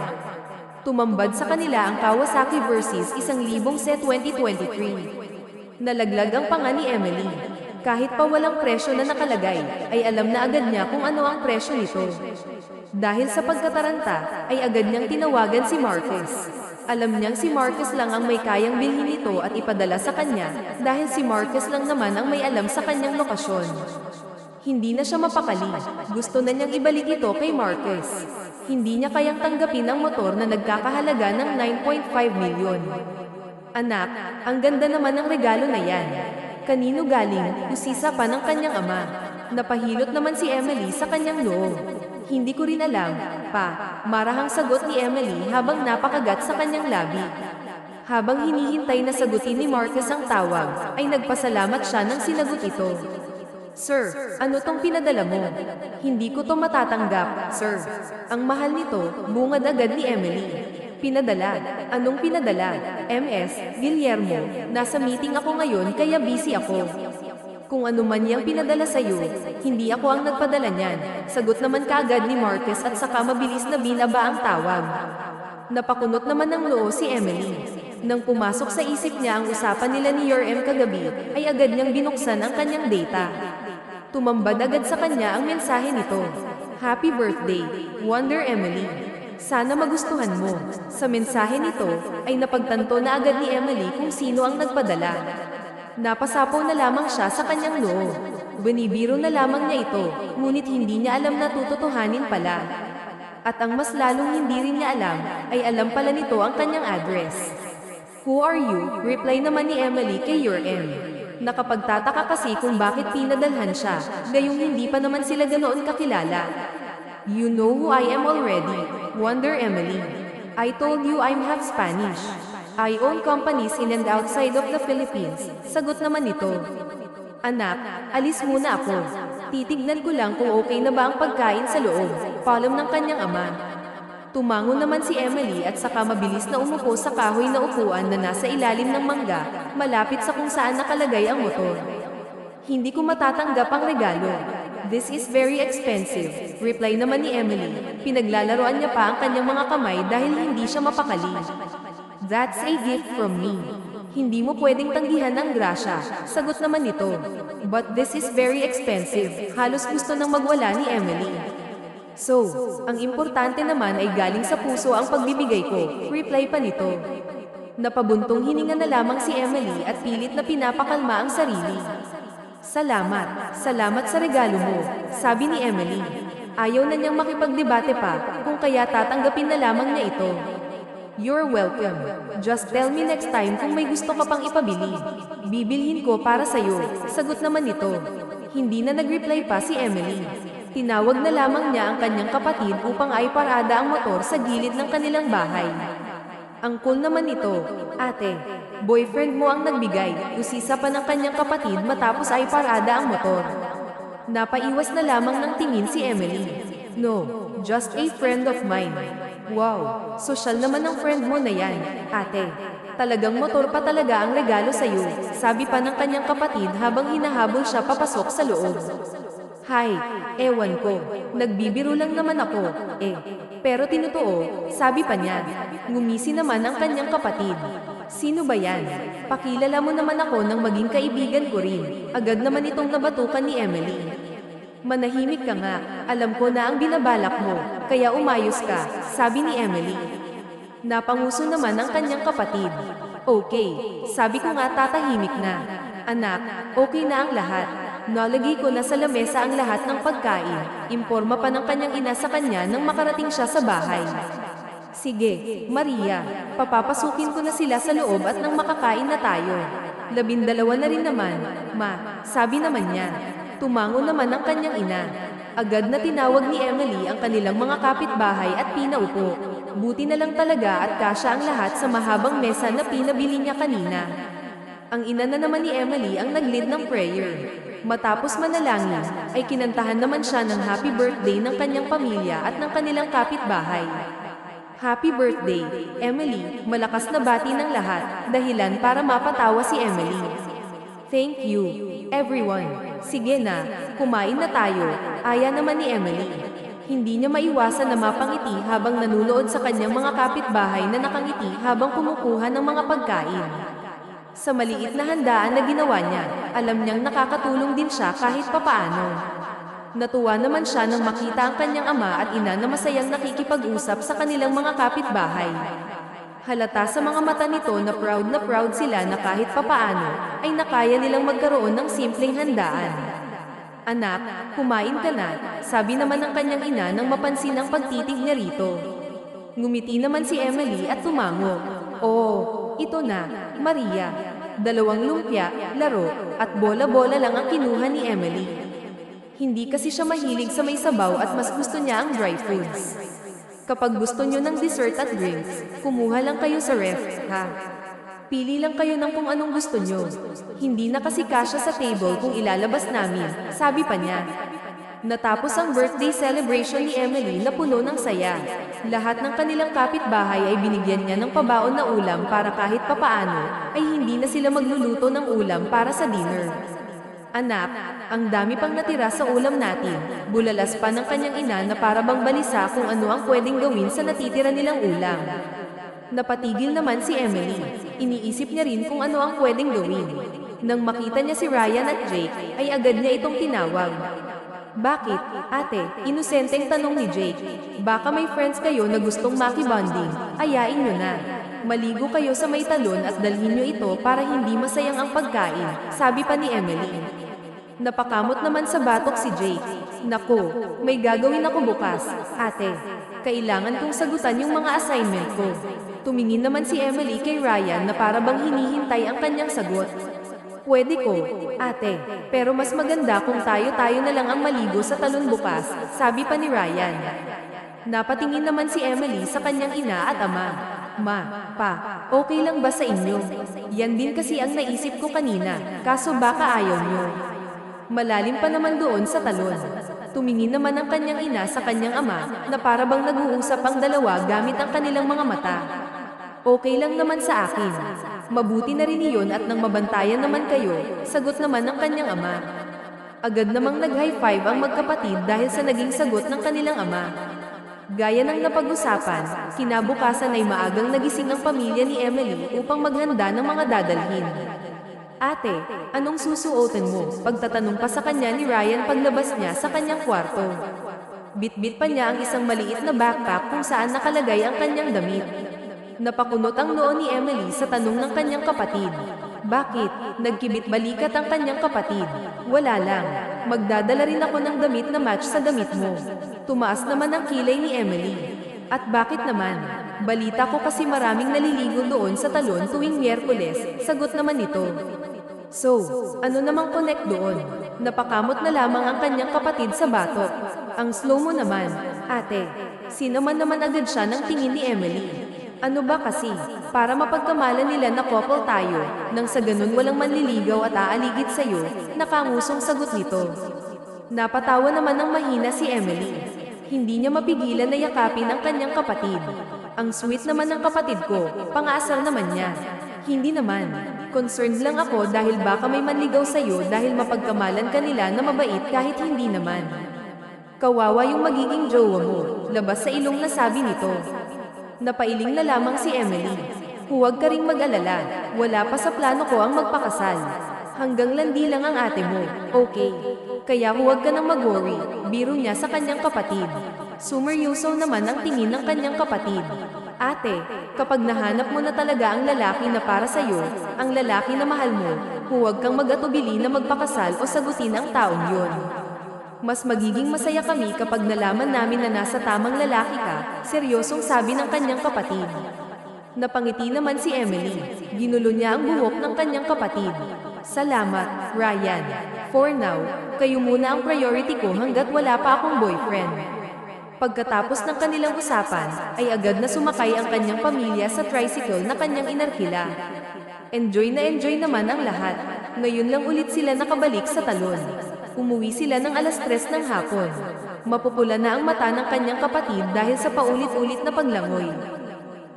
Tumambad sa kanila ang Kawasaki versus 1,000 set 2023. Nalaglag ang panga ni Emily. Kahit pa walang presyo na nakalagay, ay alam na agad niya kung ano ang presyo nito. Dahil sa pagkataranta, ay agad niyang tinawagan si Marcus. Alam niyang si Marcus lang ang may kayang bilhin nito at ipadala sa kanya, dahil si Marcus lang naman ang may alam sa kanyang lokasyon. Hindi na siya mapakali. Gusto na niyang ibalik ito kay Marcus. Hindi niya kayang tanggapin ang motor na nagkakahalaga ng 9.5 milyon. Anak, ang ganda naman ng regalo na yan. Kanino galing? Usisa pa ng kanyang ama. Napahilot naman si Emily sa kanyang loob. Hindi ko rin alam, pa, marahang sagot ni Emily habang napakagat sa kanyang labi. Habang hinihintay na sagutin ni Marcus ang tawag, ay nagpasalamat siya nang sinagot ito. Sir, ano tong pinadala mo? Hindi ko to matatanggap, sir. Ang mahal nito, bungad agad ni Emily. Pinadala. Anong pinadala? MS, Guillermo, nasa meeting ako ngayon kaya busy ako. Kung ano man yang pinadala sa'yo, hindi ako ang nagpadala niyan. Sagot naman kaagad ni Marcus at saka mabilis na binaba ang tawag. Napakunot naman ng noo si Emily. Nang pumasok sa isip niya ang usapan nila ni Your kagabi, ay agad niyang binuksan ang kanyang data. Tumambad agad sa kanya ang mensahe nito. Happy birthday, Wonder Emily. Sana magustuhan mo. Sa mensahe nito, ay napagtanto na agad ni Emily kung sino ang nagpadala. Napasapaw na lamang siya sa kanyang noo. Binibiro na lamang niya ito, ngunit hindi niya alam na tututuhanin pala. At ang mas lalong hindi rin niya alam, ay alam pala nito ang kanyang address. Who are you? Reply naman ni Emily kay Your Nakapagtataka kasi kung bakit pinadalhan siya, gayong hindi pa naman sila ganoon kakilala. You know who I am already, Wonder Emily. I told you I'm half Spanish. I own companies in and outside of the Philippines. Sagot naman nito. Anak, alis muna ako. Titignan ko lang kung okay na ba ang pagkain sa loob, paalam ng kanyang ama. Tumango naman si Emily at saka mabilis na umupo sa kahoy na upuan na nasa ilalim ng mangga, malapit sa kung saan nakalagay ang motor. Hindi ko matatanggap ang regalo. This is very expensive, reply naman ni Emily. Pinaglalaroan niya pa ang kanyang mga kamay dahil hindi siya mapakali. That's a gift from me. Hindi mo pwedeng tanggihan ng grasya, sagot naman nito. But this is very expensive, halos gusto nang magwala ni Emily. So, ang importante naman ay galing sa puso ang pagbibigay ko, reply pa nito. Napabuntong hininga na lamang si Emily at pilit na pinapakalma ang sarili. Salamat sa regalo mo, sabi ni Emily. Ayaw na niyang makipagdebate pa, kung kaya tatanggapin na lamang niya ito. You're welcome. Just tell me next time kung may gusto ka pang ipabili. Bibilhin ko para sa'yo, sagot naman nito. Hindi na nag-reply pa si Emily. Tinawag na lamang niya ang kanyang kapatid upang ay parada ang motor sa gilid ng kanilang bahay. Ang cool naman nito, ate. Boyfriend mo ang nagbigay, usisa pa ng kanyang kapatid matapos ay parada ang motor. Napaiwas na lamang ng tingin si Emily. No, just a friend of mine. Wow, sosyal naman ang friend mo na yan, ate. Talagang motor pa talaga ang regalo sa'yo, sabi pa ng kanyang kapatid habang hinahabol siya papasok sa loob. Hay, ewan ko, nagbibiro lang naman ako, Pero tinutuo, sabi pa niya. Ngumisi naman ang kanyang kapatid. Sino ba yan? Pakilala mo naman ako nang maging kaibigan ko rin. Agad naman itong nabatukan ni Emily. Manahimik ka nga, alam ko na ang binabalak mo, kaya umayos ka, sabi ni Emily. Napanguso naman ang kanyang kapatid. Okay, sabi ko nga tatahimik na. Anak, okay na ang lahat. Nalagay ko na sa lamesa ang lahat ng pagkain. Imporma pa ng kanyang ina sa kanya nang makarating siya sa bahay. Sige, Maria, papapasukin ko na sila sa loob at nang makakain na tayo. 12 na rin naman, ma, sabi naman niya. Tumango naman ang kanyang ina. Agad na tinawag ni Emily ang kanilang mga kapitbahay at pinaupo. Buti na lang talaga at kasya ang lahat sa mahabang mesa na pinabili niya kanina. Ang ina na naman ni Emily ang nag-lead ng prayer. Matapos manalangin, ay kinantahan naman siya ng happy birthday ng kanyang pamilya at ng kanilang kapitbahay. Happy birthday, Emily, malakas na bati ng lahat, dahilan para mapatawa si Emily. Thank you, everyone. Sige na, kumain na tayo, aya naman ni Emily. Hindi niya maiwasan na mapangiti habang nanunood sa kanyang mga kapitbahay na nakangiti habang kumukuha ng mga pagkain. Sa maliit na handaan na ginawa niya, alam niyang nakakatulong din siya kahit papaano. Natuwa naman siya nang makita ang kanyang ama at ina na masayang nakikipag-usap sa kanilang mga kapitbahay. Halata sa mga mata nito na proud sila na kahit papaano, ay nakaya nilang magkaroon ng simpleng handaan. Anak, kumain ka na, sabi naman ng kanyang ina nang mapansin ang pagtitig niya rito. Ngumiti naman si Emily at tumango. Oo, ito na, Maria. 2 lumpia, laro, at bola-bola lang ang kinuha ni Emily. Hindi kasi siya mahilig sa may sabaw at mas gusto niya ang dry foods. Kapag gusto niyo ng dessert at drinks, kumuha lang kayo sa ref, ha? Pili lang kayo ng kung anong gusto niyo. Hindi na kasi kasya sa table kung ilalabas namin, sabi pa niya. Natapos ang birthday celebration ni Emily na puno ng saya. Lahat ng kanilang kapitbahay ay binigyan niya ng pabaon na ulam para kahit papaano, ay hindi na sila magluluto ng ulam para sa dinner. Anak, ang dami pang natira sa ulam natin, bulalas pa ng kanyang ina na para bang balisa kung ano ang pwedeng gawin sa natitira nilang ulam. Napatigil naman si Emily. Iniisip niya rin kung ano ang pwedeng gawin. Nang makita niya si Ryan at Jake, ay agad niya itong tinawag. Bakit, ate? Inosenteng tanong ni Jake. Baka may friends kayo na gustong makibonding, ayain nyo na. Maligo kayo sa may talon at dalhin nyo ito para hindi masayang ang pagkain, sabi pa ni Emily. Napakamot naman sa batok si Jake. Nako, may gagawin ako bukas, ate. Kailangan kong sagutan yung mga assignment ko. Tumingin naman si Emily kay Ryan na para bang hinihintay ang kanyang sagot. Pwede ko, ate, pero mas maganda kung tayo-tayo na lang ang maligo sa talon bukas, sabi pa ni Ryan. Napatingin naman si Emily sa kanyang ina at ama. Ma, pa, okay lang ba sa inyo? Yan din kasi ang naisip ko kanina, kaso baka ayaw nyo. Malalim pa naman doon sa talon. Tumingin naman ang kanyang ina sa kanyang ama, na para bang nag-uusap ang dalawa gamit ang kanilang mga mata. Okay lang naman sa akin. Mabuti na rin iyon at nang mabantayan naman kayo, sagot naman ng kanyang ama. Agad namang nag-high five ang magkapatid dahil sa naging sagot ng kanilang ama. Gaya ng napag-usapan, kinabukasan ay maagang nagising ang pamilya ni Emily upang maghanda ng mga dadalhin. Ate, anong susuotin mo? Pagtatanong pa sa kanya ni Ryan paglabas niya sa kanyang kwarto. Bit-bit pa niya ang isang maliit na backpack kung saan nakalagay ang kanyang damit. Napakunot ang noo ni Emily sa tanong ng kanyang kapatid. Bakit? Nagkibit balikat ang kanyang kapatid. Wala lang. Magdadala rin ako ng damit na match sa damit mo. Tumaas naman ang kilay ni Emily. At bakit naman? Balita ko kasi maraming naliligo doon sa talon tuwing Miyerkules, sagot naman nito. So, ano namang connect doon? Napakamot na lamang ang kanyang kapatid sa batok. Ang slow mo naman, ate. Sinaman naman agad siya ng tingin ni Emily. Ano ba kasi? Para mapagkamalan nila na couple tayo, nang sa ganun walang manliligaw at aaligid sa'yo, nakangusong sagot nito. Napatawa naman ng mahina si Emily. Hindi niya mapigilan na yakapin ang kanyang kapatid. Ang sweet naman ng kapatid ko, pang-aasar naman niya. Hindi naman. Concerned lang ako dahil baka may manligaw sa'yo dahil mapagkamalan ka nila na mabait kahit hindi naman. Kawawa yung magiging jowa mo, labas sa ilong na sabi nito. Napailing na lamang si Emily. Huwag ka ring mag-alala, wala pa sa plano ko ang magpakasal. Hanggang landi lang ang ate mo, okay? Kaya huwag ka nang mag-worry, biro niya sa kanyang kapatid. Sumeryoso naman ang tingin ng kanyang kapatid. Ate, kapag nahanap mo na talaga ang lalaki na para sa'yo, ang lalaki na mahal mo, huwag kang mag-atubili na magpakasal o sagutin ang taong yon. Mas magiging masaya kami kapag nalaman namin na nasa tamang lalaki ka, seryosong sabi ng kanyang kapatid. Napangiti naman si Emily. Ginulo niya ang buhok ng kanyang kapatid. Salamat, Ryan. For now, kayo muna ang priority ko hanggat wala pa akong boyfriend. Pagkatapos ng kanilang usapan, ay agad na sumakay ang kanyang pamilya sa tricycle na kanyang inarkila. Enjoy na enjoy naman ang lahat. Ngayon lang ulit sila nakabalik sa talon. Umuwi sila ng 3:00 ng hapon. Mapupula na ang mata ng kanyang kapatid dahil sa paulit-ulit na paglangoy.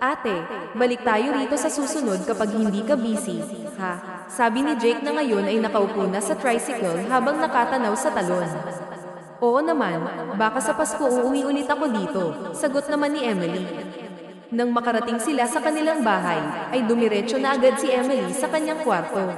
Ate, balik tayo rito sa susunod kapag hindi ka busy, ha? Sabi ni Jake na ngayon ay nakaupo na sa tricycle habang nakatanaw sa talon. Oo naman, baka sa Pasko uuwi ulit ako dito, sagot naman ni Emily. Nang makarating sila sa kanilang bahay, ay dumiretso na agad si Emily sa kanyang kwarto.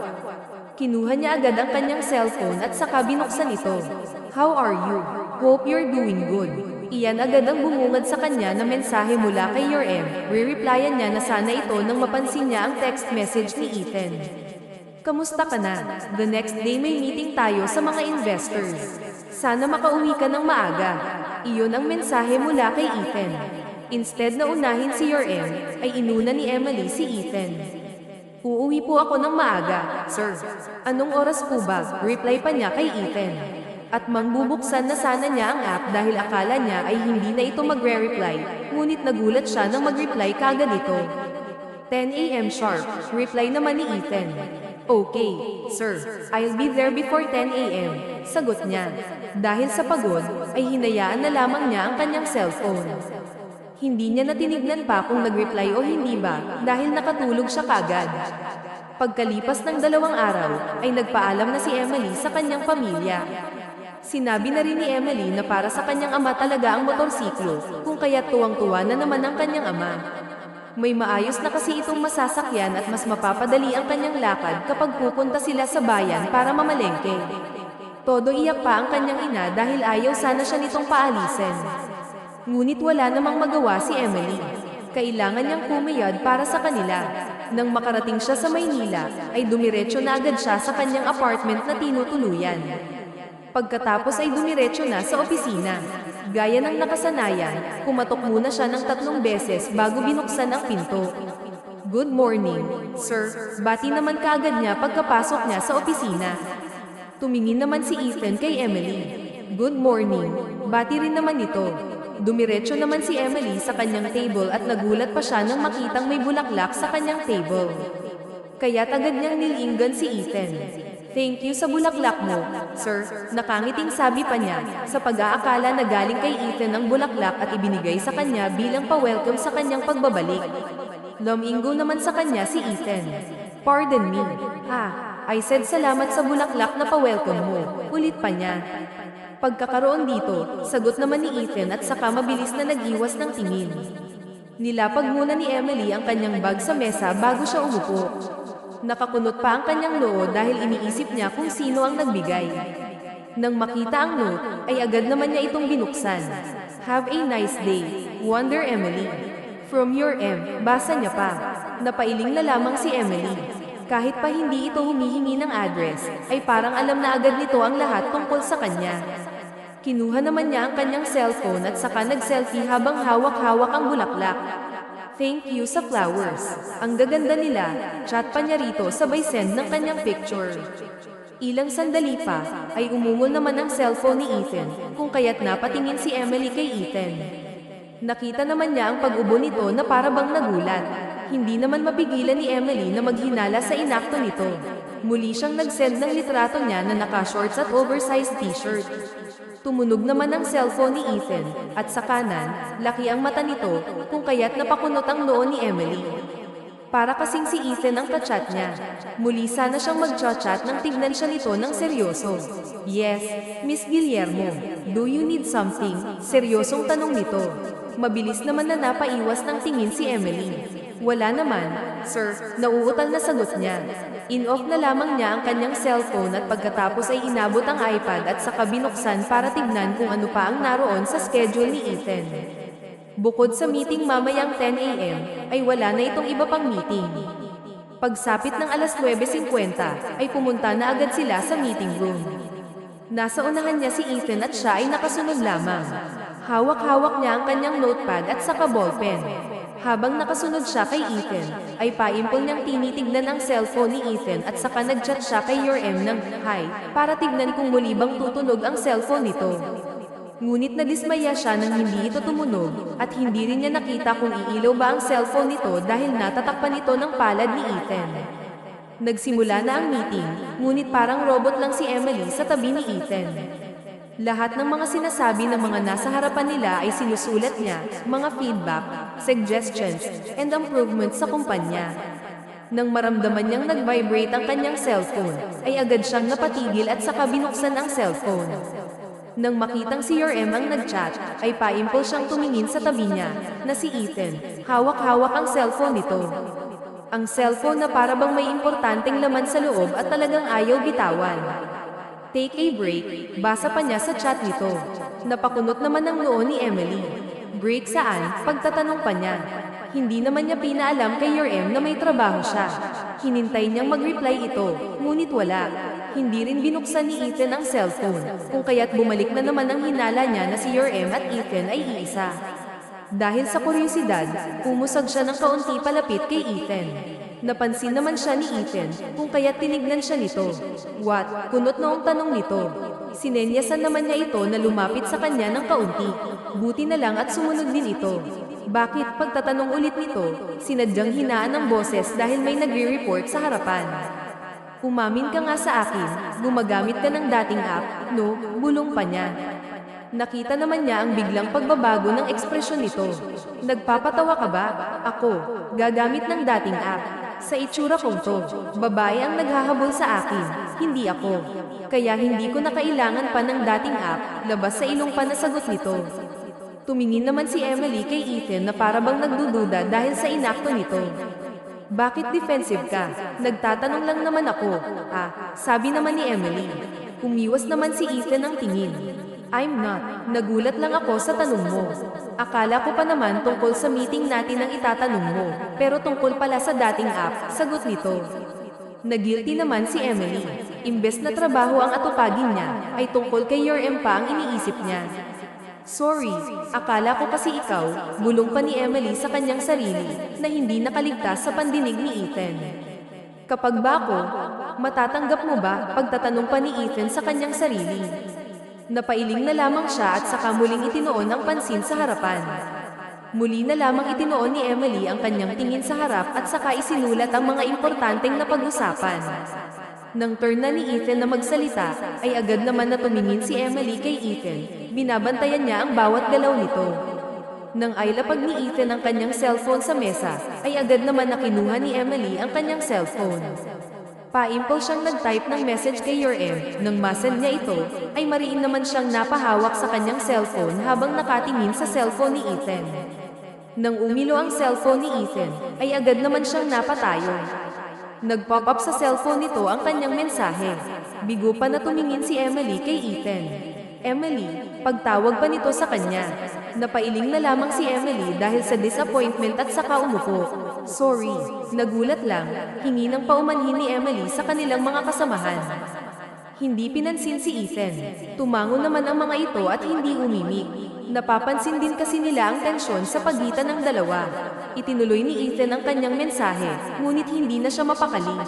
Kinuha niya agad ang kanyang cellphone at saka binuksan ito. How are you? Hope you're doing good. Iyan agad ang bumungad sa kanya na mensahe mula kay Your M. Re-replyan niya na sana ito nang mapansin niya ang text message ni Ethan. Kamusta ka na? The next day may meeting tayo sa mga investors. Sana makauwi ka ng maaga. Iyon ang mensahe mula kay Ethan. Instead na unahin si Your M, ay inuna ni Emily si Ethan. Uuwi po ako ng maaga, sir. Anong oras po ba? Reply pa niya kay Ethan. At mangbubuksan na sana niya ang app dahil akala niya ay hindi na ito magre-reply, ngunit nagulat siya nang mag-reply kagad ito. 10 a.m. sharp, reply naman ni Ethan. Okay, sir. I'll be there before 10 a.m. Sagot niya. Dahil sa pagod, ay hinayaan na lamang niya ang kanyang cellphone. Hindi niya natinignan pa kung nag-reply o hindi ba, dahil nakatulog siya kagad. Pagkalipas ng 2 araw, ay nagpaalam na si Emily sa kanyang pamilya. Sinabi na rin ni Emily na para sa kanyang ama talaga ang motorsiklo, kung kaya't tuwang-tuwa na naman ang kanyang ama. May maayos na kasi itong masasakyan at mas mapapadali ang kanyang lakad kapag pupunta sila sa bayan para mamalengke. Todo iyak pa ang kanyang ina dahil ayaw sana siya nitong paalisin. Ngunit wala namang magawa si Emily. Kailangan niyang pumayad para sa kanila. Nang makarating siya sa Maynila, ay dumiretso na agad siya sa kanyang apartment na tinutuluyan. Pagkatapos ay dumiretso na sa opisina. Gaya ng nakasanayan, kumatok muna siya ng 3 beses bago binuksan ang pinto. Good morning, sir. Bati naman kaagad niya pagkapasok niya sa opisina. Tumingin naman si Ethan kay Emily. Good morning. Bati rin naman ito. Dumiretso naman si Emily sa kanyang table at nagulat pa siya nang makitang may bulaklak sa kanyang table. Kaya agad niyang nilinggan si Ethan. Thank you sa bulaklak mo, sir. Nakangiting sabi pa niya, sa pag-aakala na galing kay Ethan ang bulaklak at ibinigay sa kanya bilang pa-welcome sa kanyang pagbabalik. Lumingo naman sa kanya si Ethan. Pardon me. I said salamat sa bulaklak na pa-welcome mo. Ulit pa niya. Pagkakaroon dito, sagot naman ni Ethan at saka mabilis na nag-iwas ng tingin. Nilapag muna ni Emily ang kanyang bag sa mesa bago siya umupo. Nakakunot pa ang kanyang noo dahil iniisip niya kung sino ang nagbigay. Nang makita ang note, ay agad naman niya itong binuksan. Have a nice day, Wonder Emily. From your M, basa niya pa. Napailing na lamang si Emily. Kahit pa hindi ito humihingi ng address, ay parang alam na agad nito ang lahat tungkol sa kanya. Kinuha naman niya ang kanyang cellphone at saka nag-selfie habang hawak-hawak ang bulaklak. Thank you sa flowers. Ang gaganda nila, chat pa niya rito sabay send ng kanyang picture. Ilang sandali pa, ay umungol naman ang cellphone ni Ethan, kung kaya't napatingin si Emily kay Ethan. Nakita naman niya ang pag-ubo nito na para bang nagulat. Hindi naman mapigilan ni Emily na maghinala sa inakto nito. Muli siyang nag-send ng litrato niya na naka-shorts at oversized t-shirt. Tumunog naman ang cellphone ni Ethan, at sa kanan, laki ang mata nito, kung kaya't napakunot ang noo ni Emily. Para kasing si Ethan ang kachat niya. Muli sana siyang mag-chat nang tignan siya nito ng seryoso. Yes, Miss Guillermo, do you need something? Seryosong tanong nito. Mabilis naman na napaiwas ng tingin si Emily. Wala naman, sir, nauutal na sagot niya. In-off na lamang niya ang kanyang cellphone at pagkatapos ay inabot ang iPad at saka binuksan para tignan kung ano pa ang naroon sa schedule ni Ethan. Bukod sa meeting mamayang 10 a.m., ay wala na itong iba pang meeting. Pagsapit ng alas 9:50, ay pumunta na agad sila sa meeting room. Nasa unahan niya si Ethan at siya ay nakasunod lamang. Hawak-hawak niya ang kanyang notepad at saka ballpen. Habang nakasunod siya kay Ethan, ay paimpol niyang tinitignan ang cellphone ni Ethan at saka nagchat siya kay Your M ng hi, para tignan kung muli bang tutunog ang cellphone nito. Ngunit nadismaya siya nang hindi ito tumunog, at hindi rin niya nakita kung iilaw ba ang cellphone nito dahil natatakpan ito ng palad ni Ethan. Nagsimula na ang meeting, ngunit parang robot lang si Emily sa tabi ni Ethan. Lahat ng mga sinasabi ng mga nasa harapan nila ay sinusulat niya, mga feedback, suggestions, and improvements sa kumpanya. Nang maramdaman niyang nag-vibrate ang kanyang cellphone, ay agad siyang napatigil at saka binuksan ang cellphone. Nang makitang si Your M ang nag-chat, ay paimpol siyang tumingin sa tabi niya, na si Ethan, hawak-hawak ang cellphone nito. Ang cellphone na para bang may importanteng laman sa loob at talagang ayaw bitawan. Take a break, basa pa niya sa chat nito. Napakunot naman ang noo ni Emily. Break saan? Pagtatanong pa niya. Hindi naman niya pinaalam kay Your M na may trabaho siya. Hinintay niyang mag-reply ito, ngunit wala. Hindi rin binuksan ni Ethan ang cellphone, kung kaya't bumalik na naman ang hinala niya na si Your M at Ethan ay iisa. Dahil sa kuryosidad, pumusag siya ng kaunti palapit kay Ethan. Napansin naman siya ni Ethan, kung kaya't tinignan siya nito. What? Kunot noong tanong nito. Sinenyasan naman niya ito na lumapit sa kanya ng kaunti. Buti na lang at sumunod din ito. Bakit? Pagtatanong ulit nito, sinadyang hinaan ng boses dahil may nagre-report sa harapan. Umamin ka nga sa akin, gumagamit ka ng dating app, no? Bulong pa niya. Nakita naman niya ang biglang pagbabago ng ekspresyon nito. Nagpapatawa ka ba? Ako, gagamit ng dating app. Sa itsura kong to, babae ang naghahabol sa akin, hindi ako. Kaya hindi ko na kailangan pa ng dating app, labas sa ilong pa na sagot nito. Tumingin naman si Emily kay Ethan na para bang nagdududa dahil sa inakto nito. Bakit defensive ka? Nagtatanong lang naman ako. Sabi naman ni Emily. Umiwas naman si Ethan ang tingin. I'm not. Nagulat lang ako sa tanong mo. Akala ko pa naman tungkol sa meeting natin ang itatanong mo, pero tungkol pala sa dating app, sagot nito. Nagilty naman si Emily. Imbes na trabaho ang atupagin niya, ay tungkol kay Your M pa ang iniisip niya. Sorry, akala ko kasi ikaw, bulong pa ni Emily sa kanyang sarili, na hindi nakaligtas sa pandinig ni Ethan. Kapag ba ako, matatanggap mo ba? Pagtatanong pa ni Ethan sa kanyang sarili. Napailing na lamang siya at saka muling itinoon ang pansin sa harapan. Muli na lamang itinoon ni Emily ang kanyang tingin sa harap at saka isinulat ang mga importanteng na pag-usapan. Nang turn na ni Ethan na magsalita, ay agad naman na tumingin si Emily kay Ethan. Binabantayan niya ang bawat galaw nito. Nang ailapag ni Ethan ang kanyang cellphone sa mesa, ay agad naman na kinuha ni Emily ang kanyang cellphone. Pa-impulse siyang nag-type ng message kay Your M. Nang masend niya ito, ay mariin naman siyang napahawak sa kanyang cellphone habang nakatingin sa cellphone ni Ethan. Nang umilo ang cellphone ni Ethan, ay agad naman siyang napatayo. Nag-pop up sa cellphone nito ang kanyang mensahe. Bigo pa na tumingin si Emily kay Ethan. Emily, pagtawag pa nito sa kanya. Napailing na lamang si Emily dahil sa disappointment at saka umupo. Sorry, nagulat lang, hingi ng paumanhin ni Emily sa kanilang mga kasamahan. Hindi pinansin si Ethan. Tumango naman ang mga ito at hindi umimik. Napapansin din kasi nila ang tensyon sa pagitan ng dalawa. Itinuloy ni Ethan ang kanyang mensahe, ngunit hindi na siya mapakali.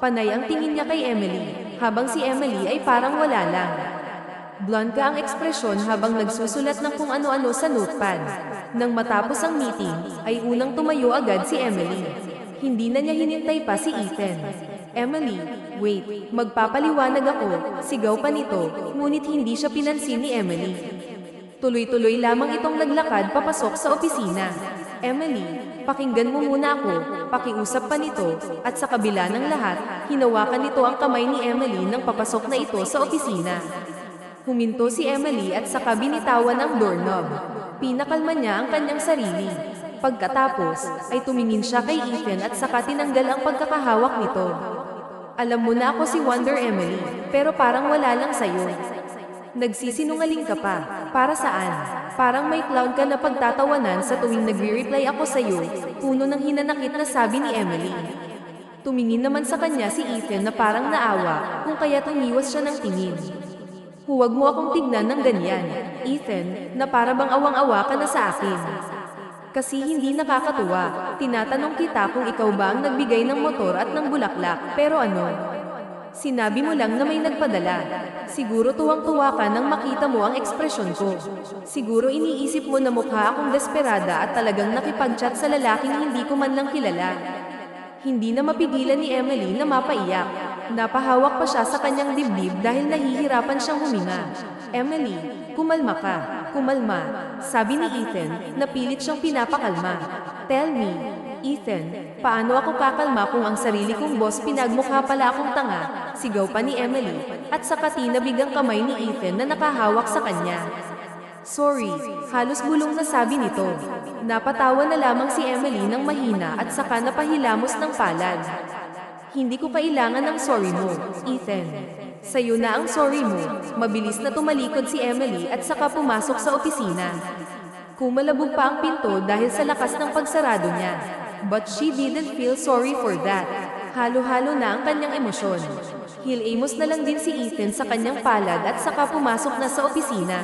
Panay ang tingin niya kay Emily, habang si Emily ay parang wala lang. Blanca ang ekspresyon habang nagsusulat ng kung ano-ano sa notepad. Nang matapos ang meeting, ay unang tumayo agad si Emily. Hindi na niya hinintay pa si Ethan. Emily, wait, magpapaliwanag ako, sigaw pa nito, ngunit hindi siya pinansin ni Emily. Tuloy-tuloy lamang itong naglakad papasok sa opisina. Emily, pakinggan mo muna ako, pakiusap pa nito, at sa kabila ng lahat, hinawakan nito ang kamay ni Emily nang papasok na ito sa opisina. Huminto si Emily at saka binitawan ang doorknob. Pinakalma niya ang kanyang sarili. Pagkatapos, ay tumingin siya kay Ethan at saka tinanggal ang pagkakahawak nito. Alam mo na ako si Wonder Emily, pero parang wala lang sa'yo. Nagsisinungaling ka pa. Para saan? Parang may clown ka na pagtatawanan sa tuwing nagre-reply ako sa'yo, puno ng hinanakit na sabi ni Emily. Tumingin naman sa kanya si Ethan na parang naawa, kung kaya tumiwas siya ng tingin. Huwag mo akong tignan ng ganyan, Ethan, na para bang awang-awa ka na sa akin. Kasi hindi nakakatuwa, tinatanong kita kung ikaw ba ang nagbigay ng motor at ng bulaklak, pero ano? Sinabi mo lang na may nagpadala. Siguro tuwang-tuwa ka nang makita mo ang ekspresyon ko. Siguro iniisip mo na mukha akong desperada at talagang nakipag-chat sa lalaking hindi ko man lang kilala. Hindi na mapigilan ni Emily na mapaiyak. Napahawak pa siya sa kanyang dibdib dahil nahihirapan siyang huminga. Emily, kumalma ka. Kumalma, sabi ni Ethan, na pilit siyang pinapakalma. Tell me, Ethan, paano ako kakalma kung ang sarili kong boss pinagmukha pala akong tanga? Sigaw pa ni Emily, at saka tinabig ang kamay ni Ethan na nakahawak sa kanya. Sorry, halos bulong na sabi nito. Napatawa na lamang si Emily ng mahina at saka napahilamos ng palad. Hindi ko kailangan ng sorry mo, Ethan. Sa'yo na ang sorry mo. Mabilis na tumalikod si Emily at saka pumasok sa opisina. Kumalabog pa ang pinto dahil sa lakas ng pagsarado niya. But she didn't feel sorry for that. Halo-halo na ang kanyang emosyon. Hilamos na lang din si Ethan sa kanyang palad at saka pumasok na sa opisina.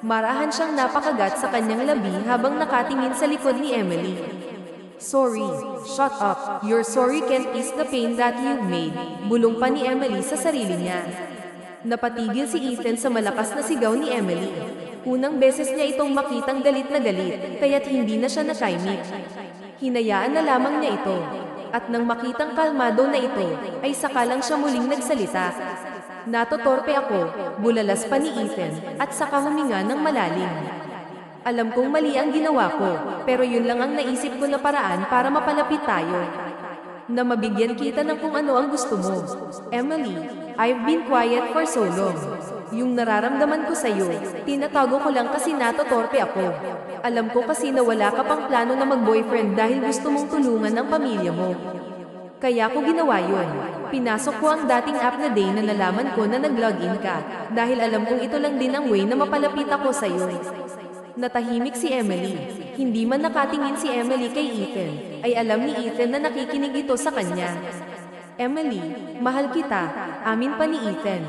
Marahan siyang napakagat sa kanyang labi habang nakatingin sa likod ni Emily. Sorry, shut up. Your sorry can't ease the pain that you've made. Bulong pa ni Emily sa sarili niya. Napatigil si Ethan sa malakas na sigaw ni Emily. Unang beses niya itong makitang galit na galit, kaya't hindi na siya nakaimik. Hinayaan na lamang niya ito. At nang makitang kalmado na ito, ay saka lang siya muling nagsalita. Natotorpe ako, bulalas pa ni Ethan, at saka huminga ng malalim. Alam kong mali ang ginawa ko, pero yun lang ang naisip ko na paraan para mapalapit tayo. Na mabigyan kita ng kung ano ang gusto mo. Emily, I've been quiet for so long. Yung nararamdaman ko sa'yo, tinatago ko lang kasi natotorpe ako. Alam ko kasi na wala ka pang plano na mag-boyfriend dahil gusto mong tulungan ang pamilya mo. Kaya ko ginawa yun. Pinasok ko ang dating app na day na nalaman ko na nag-login ka, dahil alam kong ito lang din ang way na mapalapit ako sa'yo. Natahimik si Emily. Hindi man nakatingin si Emily kay Ethan, ay alam ni Ethan na nakikinig ito sa kanya. Emily, mahal kita, amin pa ni Ethan.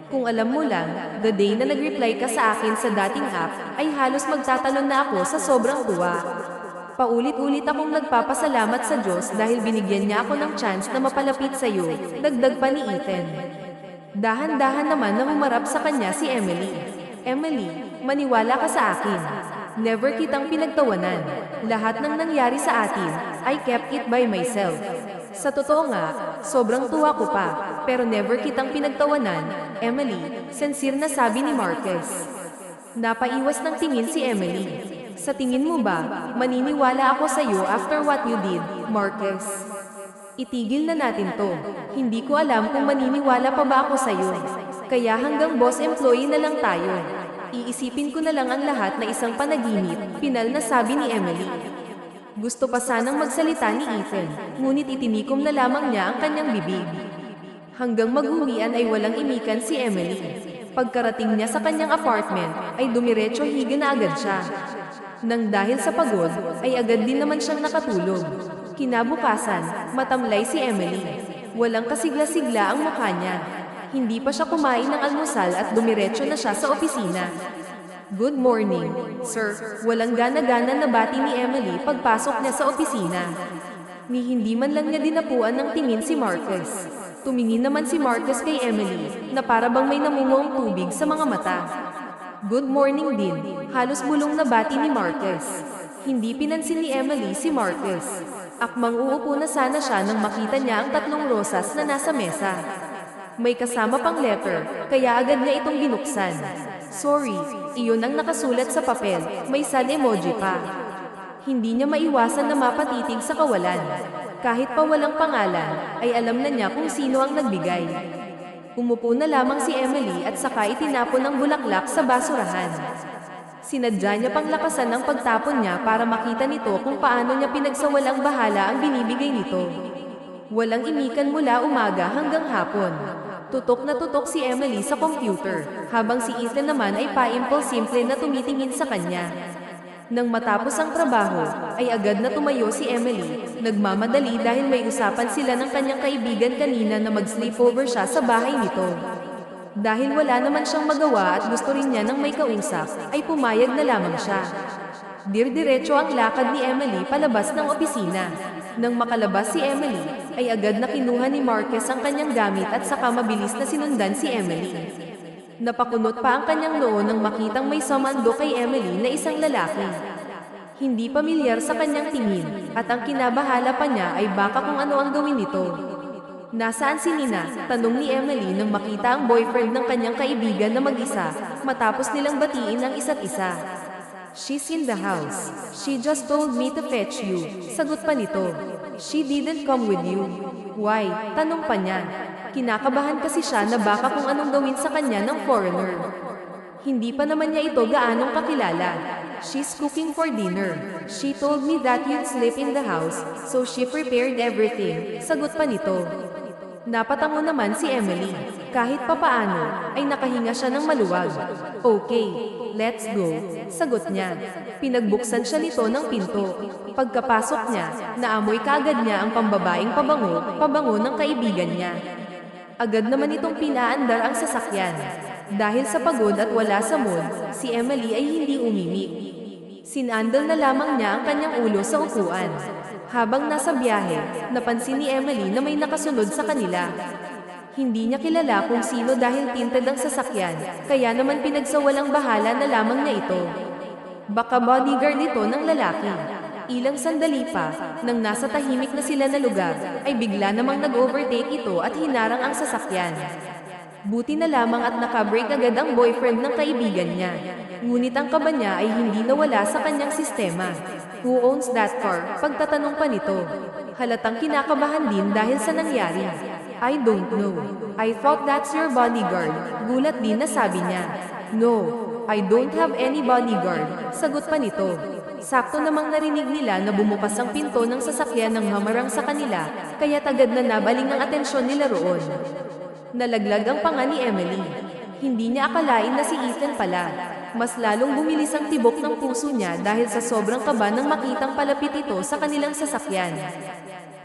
Kung alam mo lang, the day na nag-reply ka sa akin sa dating app, ay halos magtatalon na ako sa sobrang tuwa. Paulit-ulit akong nagpapasalamat sa Diyos dahil binigyan niya ako ng chance na mapalapit sa iyo, dagdag pa ni Ethan. Dahan-dahan naman na humarap sa kanya si Emily. Emily, maniwala ka sa akin. Never kitang pinagtawanan. Lahat ng nangyari sa atin, I kept it by myself. Sa totoo nga, sobrang tuwa ko pa. pero never kitang pinagtawanan, Emily, sincere na sabi ni Marcus. Napaiwas ng tingin si Emily. Sa tingin mo ba, maniniwala ako sa iyo after what you did, Marcus? Itigil na natin to. Hindi ko alam kung maniniwala pa ba ako sa iyo. Kaya hanggang boss employee na lang tayo. Iisipin ko na lang ang lahat na isang panaginip, pinal na sabi ni Emily. Gusto pa sanang magsalita ni Ethan, ngunit itinikom na lamang niya ang kanyang bibig. Hanggang mag-uwian ay walang imikan si Emily. Pagkarating niya sa kanyang apartment, ay dumiretso higa na agad siya. Nang dahil sa pagod, ay agad din naman siyang nakatulog. Kinabukasan, matamlay si Emily. Walang kasigla-sigla ang mukha niya. Hindi pa siya kumain ng almusal at dumiretso na siya sa opisina. Good morning, sir. Walang gana-gana na bati ni Emily pagpasok niya sa opisina. Ni hindi man lang niya dinapuan ng tingin si Marcus. Tumingin naman si Marcus kay Emily, na para bang may namumuong tubig sa mga mata. Good morning din, halos bulong na bati ni Marcus. Hindi pinansin ni Emily si Marcus. Akmang uupo na sana siya nang makita niya ang 3 rosas na nasa mesa. May kasama pang letter, kaya agad niya itong binuksan. Sorry, iyon ang nakasulat sa papel, may sad emoji pa. Hindi niya maiwasan na mapatitig sa kawalan. Kahit pa walang pangalan, ay alam na niya kung sino ang nagbigay. Umupo na lamang si Emily at saka itinapon ang bulaklak sa basurahan. Sinadya niya pang lakasan ang pagtapon niya para makita nito kung paano niya pinagsawalang bahala ang binibigay nito. Walang imikan mula umaga hanggang hapon. Tutok na tutok si Emily sa computer, habang si Ethan naman ay paimpol-simple na tumitingin sa kanya. Nang matapos ang trabaho, ay agad na tumayo si Emily. Nagmamadali dahil may usapan sila ng kanyang kaibigan kanina na mag-sleepover siya sa bahay nito. Dahil wala naman siyang magawa at gusto rin niya ng may kausap, ay pumayag na lamang siya. Dir-diretso ang lakad ni Emily palabas ng opisina. Nang makalabas si Emily, ay agad na kinuha ni Marcus ang kanyang gamit at saka mabilis na sinundan si Emily. Napakunot pa ang kanyang noo nang makitang may sumando kay Emily na isang lalaki. Hindi pamilyar sa kanyang tingin, at ang kinabahala pa niya ay baka kung ano ang gawin nito. Nasaan si Nina? Tanong ni Emily nang makita ang boyfriend ng kanyang kaibigan na mag-isa, matapos nilang batiin ang isa't isa. She's in the house. She just told me to fetch you. Sagot pa nito. She didn't come with you. Why? Tanong pa niya. Kinakabahan kasi siya na baka kung anong gawin sa kanya ng foreigner. Hindi pa naman niya ito gaanong kakilala. She's cooking for dinner. She told me that you'd sleep in the house, so she prepared everything. Sagot pa nito. Napatango naman si Emily. Kahit papaano, ay nakahinga siya ng maluwag. Okay, let's go. Sagot niya. Pinagbuksan siya nito ng pinto. Pagkapasok niya, naamoy kaagad niya ang pambabaing pabango ng kaibigan niya. Agad naman itong pinaandar ang sasakyan. Dahil sa pagod at wala sa mood, si Emily ay hindi umimik. Sinandal na lamang niya ang kanyang ulo sa upuan. Habang nasa biyahe, napansin ni Emily na may nakasunod sa kanila. Hindi niya kilala kung sino dahil tinted ang sasakyan, kaya naman pinagsawalang bahala na lamang niya ito. Baka bodyguard ito ng lalaki. Ilang sandali pa, nang nasa tahimik na sila na lugar, ay bigla namang nag-overtake ito at hinarang ang sasakyan. Buti na lamang at nakabrake agad ang boyfriend ng kaibigan niya. Ngunit ang kaba niya ay hindi nawala sa kanyang sistema. Who owns that car? Pagtatanong pa nito. Halatang kinakabahan din dahil sa nangyari. I don't know. I thought that's your bodyguard. Gulat din na sabi niya. No, I don't have any bodyguard. Sagot pa nito. Sakto namang narinig nila na bumukas ang pinto ng sasakyan ng hamarang sa kanila, kaya tagad na nabaling ang atensyon nila roon. Nalaglag ang panga ni Emily. Hindi niya akalain na si Ethan pala. Mas lalong bumilis ang tibok ng puso niya dahil sa sobrang kaba nang makitang palapit ito sa kanilang sasakyan.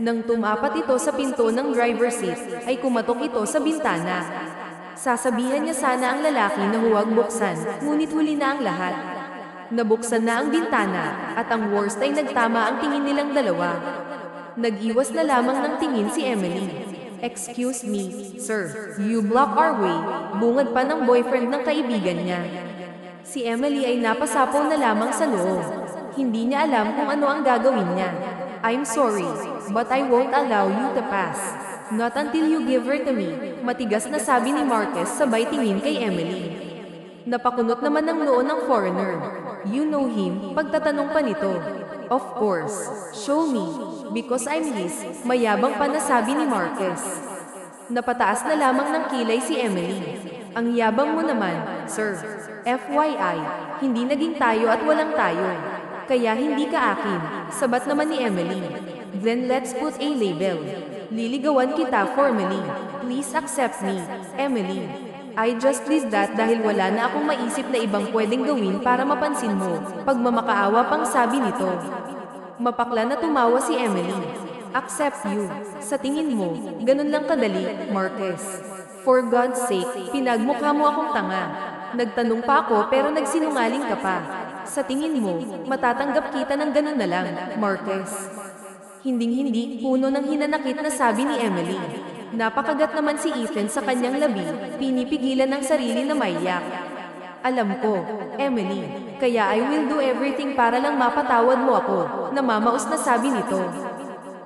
Nang tumapat ito sa pinto ng driver's seat, ay kumatok ito sa bintana. Sasabihan niya sana ang lalaki na huwag buksan, ngunit huli na ang lahat. Nabuksan na ang bintana, at ang worst ay nagtama ang tingin nilang dalawa. Nag-iwas na lamang ng tingin si Emily. Excuse me, sir, you block our way, bungad pa ng boyfriend ng kaibigan niya. Si Emily ay napasapaw na lamang sa loob. Hindi niya alam kung ano ang gagawin niya. I'm sorry, but I won't allow you to pass. Not until you give her to me, matigas na sabi ni Marquez sabay tingin kay Emily. Napakunot naman ng noo ng foreigner. You know him, pagtatanong pa nito. Of course, show me, because I'm his, mayabang pa na sabi ni Marquez. Napataas na lamang ng kilay si Emily. Ang yabang mo naman, sir. FYI, hindi naging tayo at walang tayo. Kaya hindi ka akin, sabat naman ni Emily. Then let's put a label. Liligawan kita formally. Please accept me, Emily. I just did that dahil wala na akong maisip na ibang pwedeng gawin para mapansin mo. Pagmamakaawa pang sabi nito. Mapakla na tumawa si Emily. Accept you. Sa tingin mo, ganun lang kadali, Marquez. For God's sake, pinagmukha mo akong tanga. Nagtanong pa ako pero nagsinungaling ka pa. Sa tingin mo, matatanggap kita ng ganun na lang, Marquez. Hinding-hindi, puno ng hinanakit na sabi ni Emily. Napakagat naman si Ethan sa kanyang labi, pinipigilan ng sarili na maiyak. Alam ko, Emily, kaya I will do everything para lang mapatawad mo ako, namamaos na sabi nito.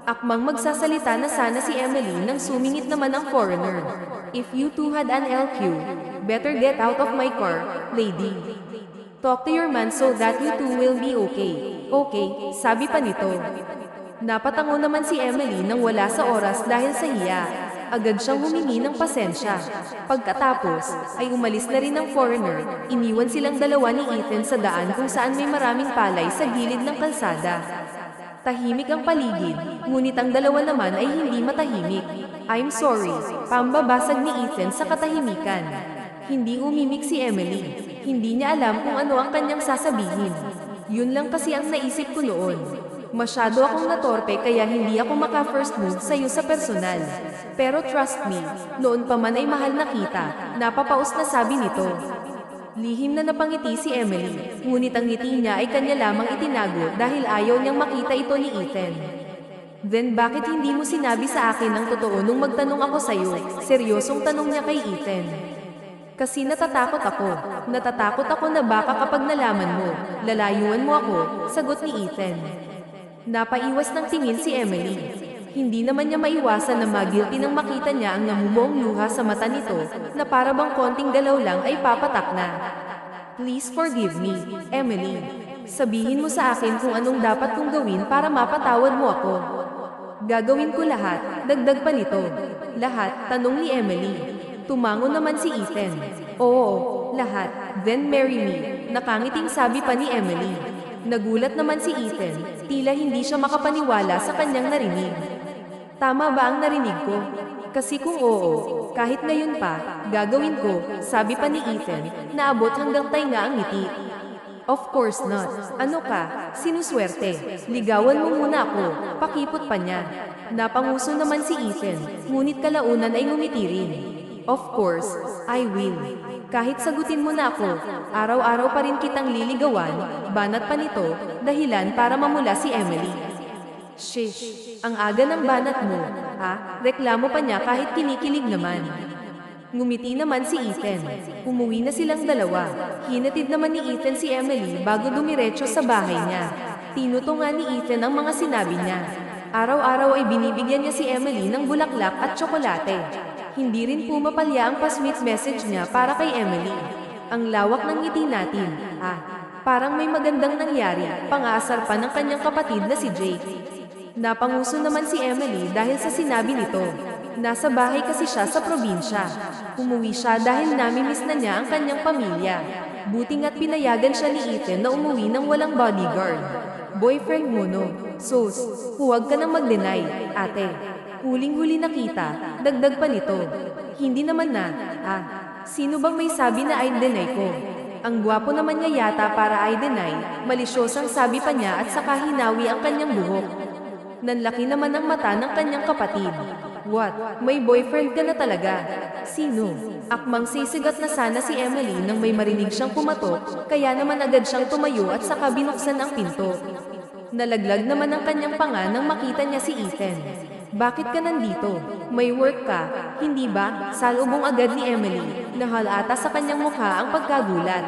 Akmang magsasalita na sana si Emily nang sumingit naman ang foreigner. If you two had an LQ, better get out of my car, lady. Talk to your man so that you two will be okay. Okay, sabi pa nito. Napatango naman si Emily nang wala sa oras dahil sa hiya. Agad siyang humingi ng pasensya. Pagkatapos, ay umalis na rin ang foreigner. Iniwan silang dalawa ni Ethan sa daan kung saan may maraming palay sa gilid ng kalsada. Tahimik ang paligid, ngunit ang dalawa naman ay hindi matahimik. I'm sorry, pambabasag ni Ethan sa katahimikan. Hindi umimik si Emily. Hindi niya alam kung ano ang kanyang sasabihin. Yun lang kasi ang naisip ko noon. Masyado akong natorpe kaya hindi ako maka-first move sa'yo sa personal. Pero trust me, noon pa man ay mahal na kita, napapaus na sabi nito. Lihim na napangiti si Emily, ngunit ang ngiti niya ay kanya lamang itinago dahil ayaw niyang makita ito ni Ethan. Then bakit hindi mo sinabi sa akin ang totoo nung magtanong ako sa'yo? Seryosong tanong niya kay Ethan. Kasi natatakot ako. Natatakot ako na baka kapag nalaman mo, lalayuan mo ako, sagot ni Ethan. Napaiwas ng tingin si Emily. Hindi naman niya maiwasan na magilty nang makita niya ang namumuong luha sa mata nito na para bang konting galaw lang ay papatak na. Please forgive me, Emily. Sabihin mo sa akin kung anong dapat kong gawin para mapatawad mo ako. Gagawin ko lahat, dagdag pa nito. Lahat, tanong ni Emily. Tumango naman si Ethan. Oo, lahat. Then marry me, nakangiting sabi pa ni Emily. Nagulat naman si Ethan, tila hindi siya makapaniwala sa kanyang narinig. Tama ba ang narinig ko? Kasi kung oo, kahit ngayon pa, gagawin ko, sabi pa ni Ethan, naabot hanggang tainga ang ngiti. Of course not. Ano ka? Sinuswerte. Ligawan mo muna ako, pakipot pa niya. Napanguso naman si Ethan, ngunit kalaunan ay ngumiti rin. Of course, I will. Kahit sagutin mo na ako, araw-araw pa rin kitang liligawan, banat pa nito, dahilan para mamula si Emily. Shish, ang aga ng banat mo, ha? Reklamo pa niya kahit kinikilig naman. Ngumiti naman si Ethan. Umuwi na silang dalawa. Hinatid naman ni Ethan si Emily bago dumiretso sa bahay niya. Tinutungan ni Ethan ang mga sinabi niya. Araw-araw ay binibigyan niya si Emily ng bulaklak at tsokolate. Hindi rin pumapalya ang pa-sweet message niya para kay Emily. Ang lawak ng ngiti natin, parang may magandang nangyari, pang-aasar pa ng kanyang kapatid na si Jake. Napanguso naman si Emily dahil sa sinabi nito. Nasa bahay kasi siya sa probinsya. Umuwi siya dahil namimiss na niya ang kanyang pamilya. Buti nga't pinayagan siya ni Ethan na umuwi ng walang bodyguard. Boyfriend mo no? Sus, huwag ka nang mag-deny, ate. Huling-huli nakita, dagdag pa nito. Hindi naman na, sino bang may sabi na I'd deny ko? Ang gwapo naman niya yata para I'd deny, malisyosang sabi pa niya at saka hinawi ang kanyang buhok. Nanlaki naman ang mata ng kanyang kapatid. What? May boyfriend ka na talaga? Sino? Akmang sisigat na sana si Emily nang may marinig siyang pumatok, kaya naman agad siyang tumayo at saka binuksan ang pinto. Nalaglag naman ang kanyang panga nang makita niya si Ethan. Bakit ka nandito? May work ka, hindi ba? Salubong agad ni Emily, nahalata sa kanyang mukha ang pagkagulat.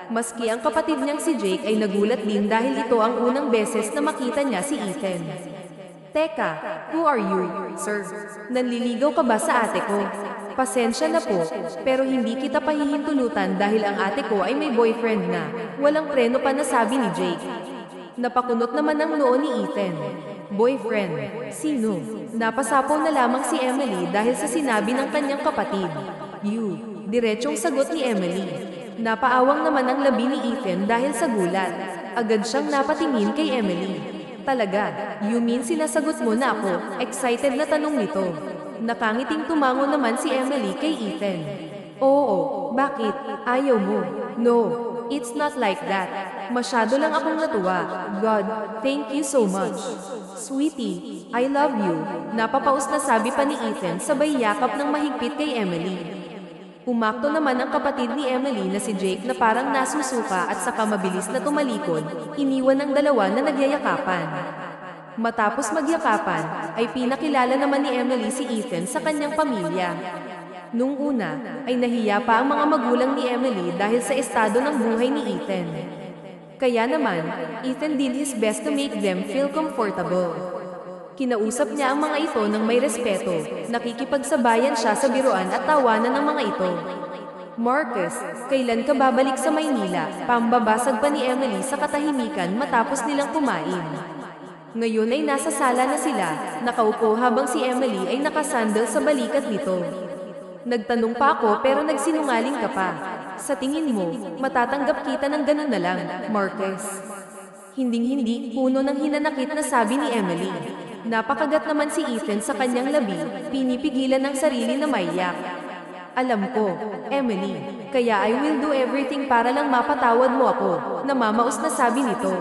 Maski ang kapatid niyang si Jake ay nagulat din dahil ito ang unang beses na makita niya si Ethan. Teka, who are you, sir? Nanliligaw ka ba sa ate ko? Pasensya na po, pero hindi kita pahihintulutan dahil ang ate ko ay may boyfriend na. Walang preno pa nasabi ni Jake. Napakunot naman ang noo ni Ethan. Boyfriend? Sino? Napasapaw na lamang si Emily dahil sa sinabi ng kanyang kapatid. You. Diretsong sagot ni Emily. Napaawang naman ang labi ni Ethan dahil sa gulat. Agad siyang napatingin kay Emily. Talaga, you mean sinasagot mo na ako? Excited na tanong nito. Nakangiting tumango naman si Emily kay Ethan. Oo, bakit? Ayaw mo? No, it's not like that. Masyado lang akong natuwa. God, thank you so much. Sweetie, I love you. Napapaus na sabi pa ni Ethan sabay yakap ng mahigpit kay Emily. Umakto naman ang kapatid ni Emily na si Jake na parang nasusuka at saka mabilis na tumalikod, iniwan ang dalawa na nagyayakapan. Matapos magyakapan, ay pinakilala naman ni Emily si Ethan sa kanyang pamilya. Nung una, ay nahiya pa ang mga magulang ni Emily dahil sa estado ng buhay ni Ethan. Kaya naman, Ethan did his best to make them feel comfortable. Kinausap niya ang mga ito ng may respeto, nakikipagsabayan siya sa biruan at tawanan ng mga ito. Marcus, kailan ka babalik sa Maynila? Pambabasag pa ni Emily sa katahimikan matapos nilang kumain. Ngayon ay nasa sala na sila, nakaupo habang si Emily ay nakasandal sa balikat nito. Nagtanong pa ako pero nagsinungaling ka pa. Sa tingin mo, matatanggap kita ng ganun na lang, Marcus. Hinding-hindi, puno ng hinanakit na sabi ni Emily. Napakagat naman si Ethan sa kanyang labi, pinipigilan ng sarili na maiyak. Alam ko, Emily, kaya I will do everything para lang mapatawad mo ako, namamaos na sabi nito.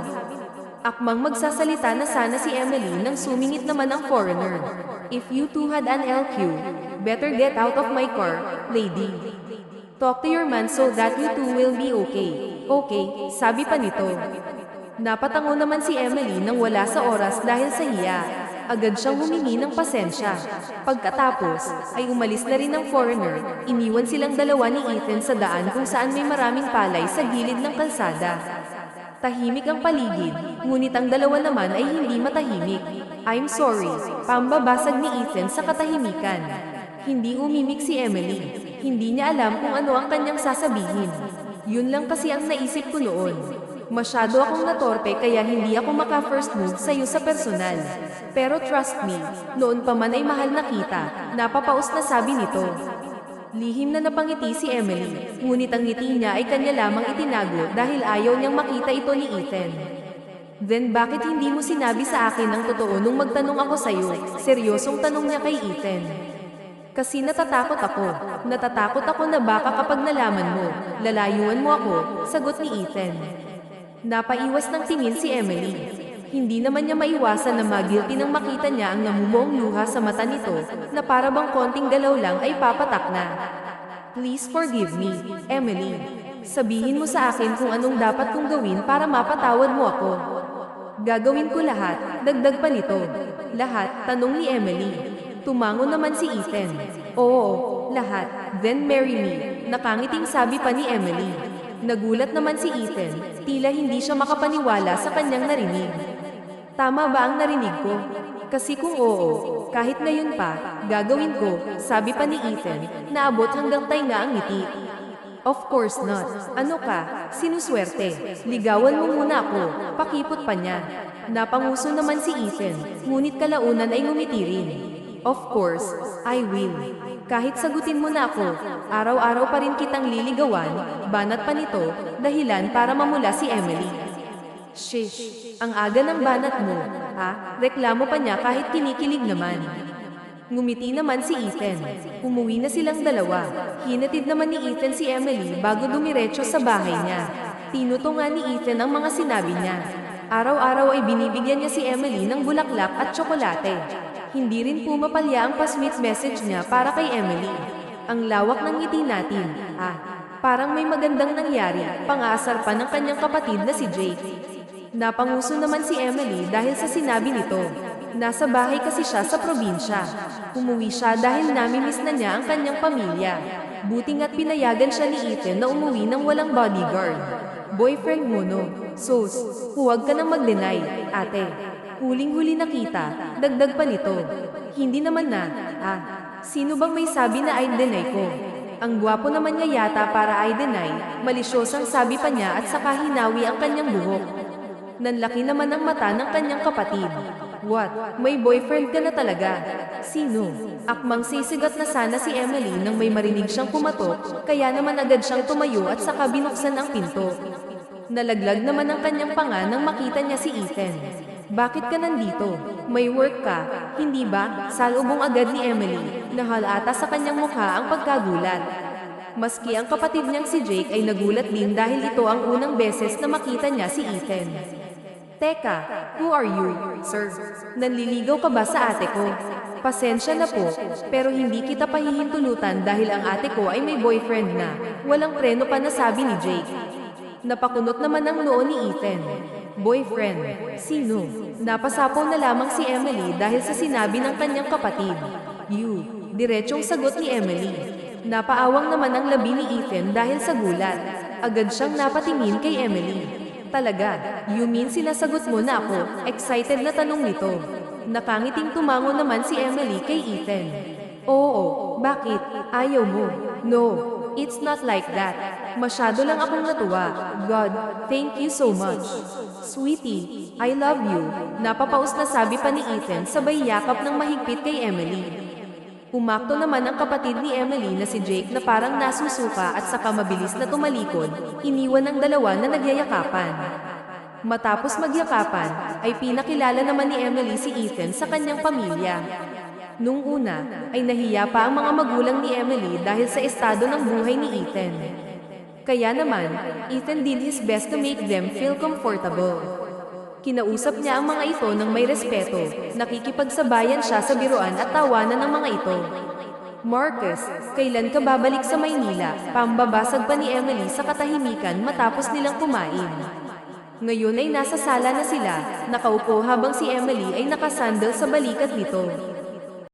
Akmang magsasalita na sana si Emily nang sumingit naman ang foreigner. If you two had an LQ, better get out of my car, lady. Talk to your man so that you two will be okay. Okay, sabi pa nito. Napatango naman si Emily nang wala sa oras dahil sa hiya. Agad siyang humingi ng pasensya. Pagkatapos, ay umalis na rin ang foreigner, iniwan silang dalawa ni Ethan sa daan kung saan may maraming palay sa gilid ng kalsada. Tahimik ang paligid, ngunit ang dalawa naman ay hindi matahimik. I'm sorry, pambabasag ni Ethan sa katahimikan. Hindi umimik si Emily. Hindi niya alam kung ano ang kanyang sasabihin. Yun lang kasi ang naisip ko noon. Masyado akong natorpe kaya hindi ako maka-first move sa'yo sa personal. Pero trust me, noon pa man ay mahal na kita, napapaus na sabi nito. Lihim na napangiti si Emily, ngunit ang ngiti niya ay kanya lamang itinago dahil ayaw niyang makita ito ni Ethan. Then bakit hindi mo sinabi sa akin ang totoo nung magtanong ako sa'yo? Seryosong tanong niya kay Ethan. Kasi natatakot ako. Natatakot ako na baka kapag nalaman mo, lalayuan mo ako, sagot ni Ethan. Napaiwas ng tingin si Emily. Hindi naman niya maiwasan na magilty nang makita niya ang namumuong luha sa mata nito na para bang konting galaw lang ay papatak na. Please forgive me, Emily. Sabihin mo sa akin kung anong dapat kong gawin para mapatawad mo ako. Gagawin ko lahat, dagdag pa nito. Lahat, tanong ni Emily. Tumango naman si Ethan. Oo, lahat. Then marry me, nakangiting sabi pa ni Emily. Nagulat naman si Ethan, tila hindi siya makapaniwala sa kanyang narinig. Tama ba ang narinig ko? Kasi kung oo, kahit ngayon pa, gagawin ko, sabi pa ni Ethan, naabot hanggang tainga ang ngiti. Of course not. Ano ka? Sinuswerte. Ligawan mo muna ako, pakipot pa niya. Napanguso naman si Ethan, ngunit kalaunan ay ngumiti rin. Of course, I will. Kahit sagutin mo na ako, araw-araw pa rin kitang liligawan, banat pa nito, dahilan para mamula si Emily. Shish, ang aga ng banat mo, ha? Reklamo pa niya kahit kinikilig naman. Ngumiti naman si Ethan. Umuwi na silang dalawa. Hinatid naman ni Ethan si Emily bago dumiretso sa bahay niya. Tinutungan ni Ethan ang mga sinabi niya. Araw-araw ay binibigyan niya si Emily ng bulaklak at tsokolate. Hindi rin pumapalya ang pa-sweet message niya para kay Emily. Ang lawak ng ngiti natin, parang may magandang nangyari, pang-aasar pa ng kanyang kapatid na si Jake. Napanguso naman si Emily dahil sa sinabi nito. Nasa bahay kasi siya sa probinsya. Umuwi siya dahil namimiss na niya ang kanyang pamilya. Buti nga't pinayagan siya ni Ethan na umuwi ng walang bodyguard. Boyfriend mo no? Sus, huwag ka nang mag-deny, ate. Huling-huli nakita, dagdag pa nito. Hindi naman na, sino bang may sabi na I'd deny ko? Ang gwapo naman niya yata para I'd deny, malisyosang sabi pa niya at saka hinawi ang kanyang buhok. Nanlaki naman ang mata ng kanyang kapatid. What? May boyfriend ka na talaga? Sino? Akmang sisigat na sana si Emily nang may marinig siyang pumatok, kaya naman agad siyang tumayo at saka binuksan ang pinto. Nalaglag naman ang kanyang panga nang makita niya si Ethan. Bakit ka nandito? May work ka, hindi ba? Salubong agad ni Emily, nahalata sa kanyang mukha ang pagkagulat. Maski ang kapatid niyang si Jake ay nagulat din dahil ito ang unang beses na makita niya si Ethan. Teka, who are you, sir? Nanliligaw ka ba sa ate ko? Pasensya na po, pero hindi kita pahihintulutan dahil ang ate ko ay may boyfriend na. Walang preno pa nasabi ni Jake. Napakunot naman ang noo ni Ethan. Boyfriend? Sino? Napasapaw na lamang si Emily dahil sa sinabi ng kanyang kapatid. You, diretsong sagot ni Emily. Napaawang naman ang labi ni Ethan dahil sa gulat. Agad siyang napatingin kay Emily. Talaga, you mean sinasagot mo na ako? Excited na tanong nito. Nakangiting tumango naman si Emily kay Ethan. Oo, bakit? Ayaw mo? No, it's not like that. Masyado lang akong natuwa. God, thank you so much. Sweetie, I love you. Napapaus na sabi pa ni Ethan sabay yakap ng mahigpit kay Emily. Umakto naman ang kapatid ni Emily na si Jake na parang nasusuka at saka mabilis na tumalikod, iniwan ng dalawa na nagyayakapan. Matapos magyakapan, ay pinakilala naman ni Emily si Ethan sa kanyang pamilya. Nung una, ay nahiya pa ang mga magulang ni Emily dahil sa estado ng buhay ni Ethan. Kaya naman, Ethan did his best to make them feel comfortable. Kinausap niya ang mga ito ng may respeto, nakikipagsabayan siya sa biruan at tawanan ng mga ito. Marcus, kailan ka babalik sa Maynila? Pambabasag pa ni Emily sa katahimikan matapos nilang kumain. Ngayon ay nasa sala na sila, nakaupo habang si Emily ay nakasandal sa balikat nito.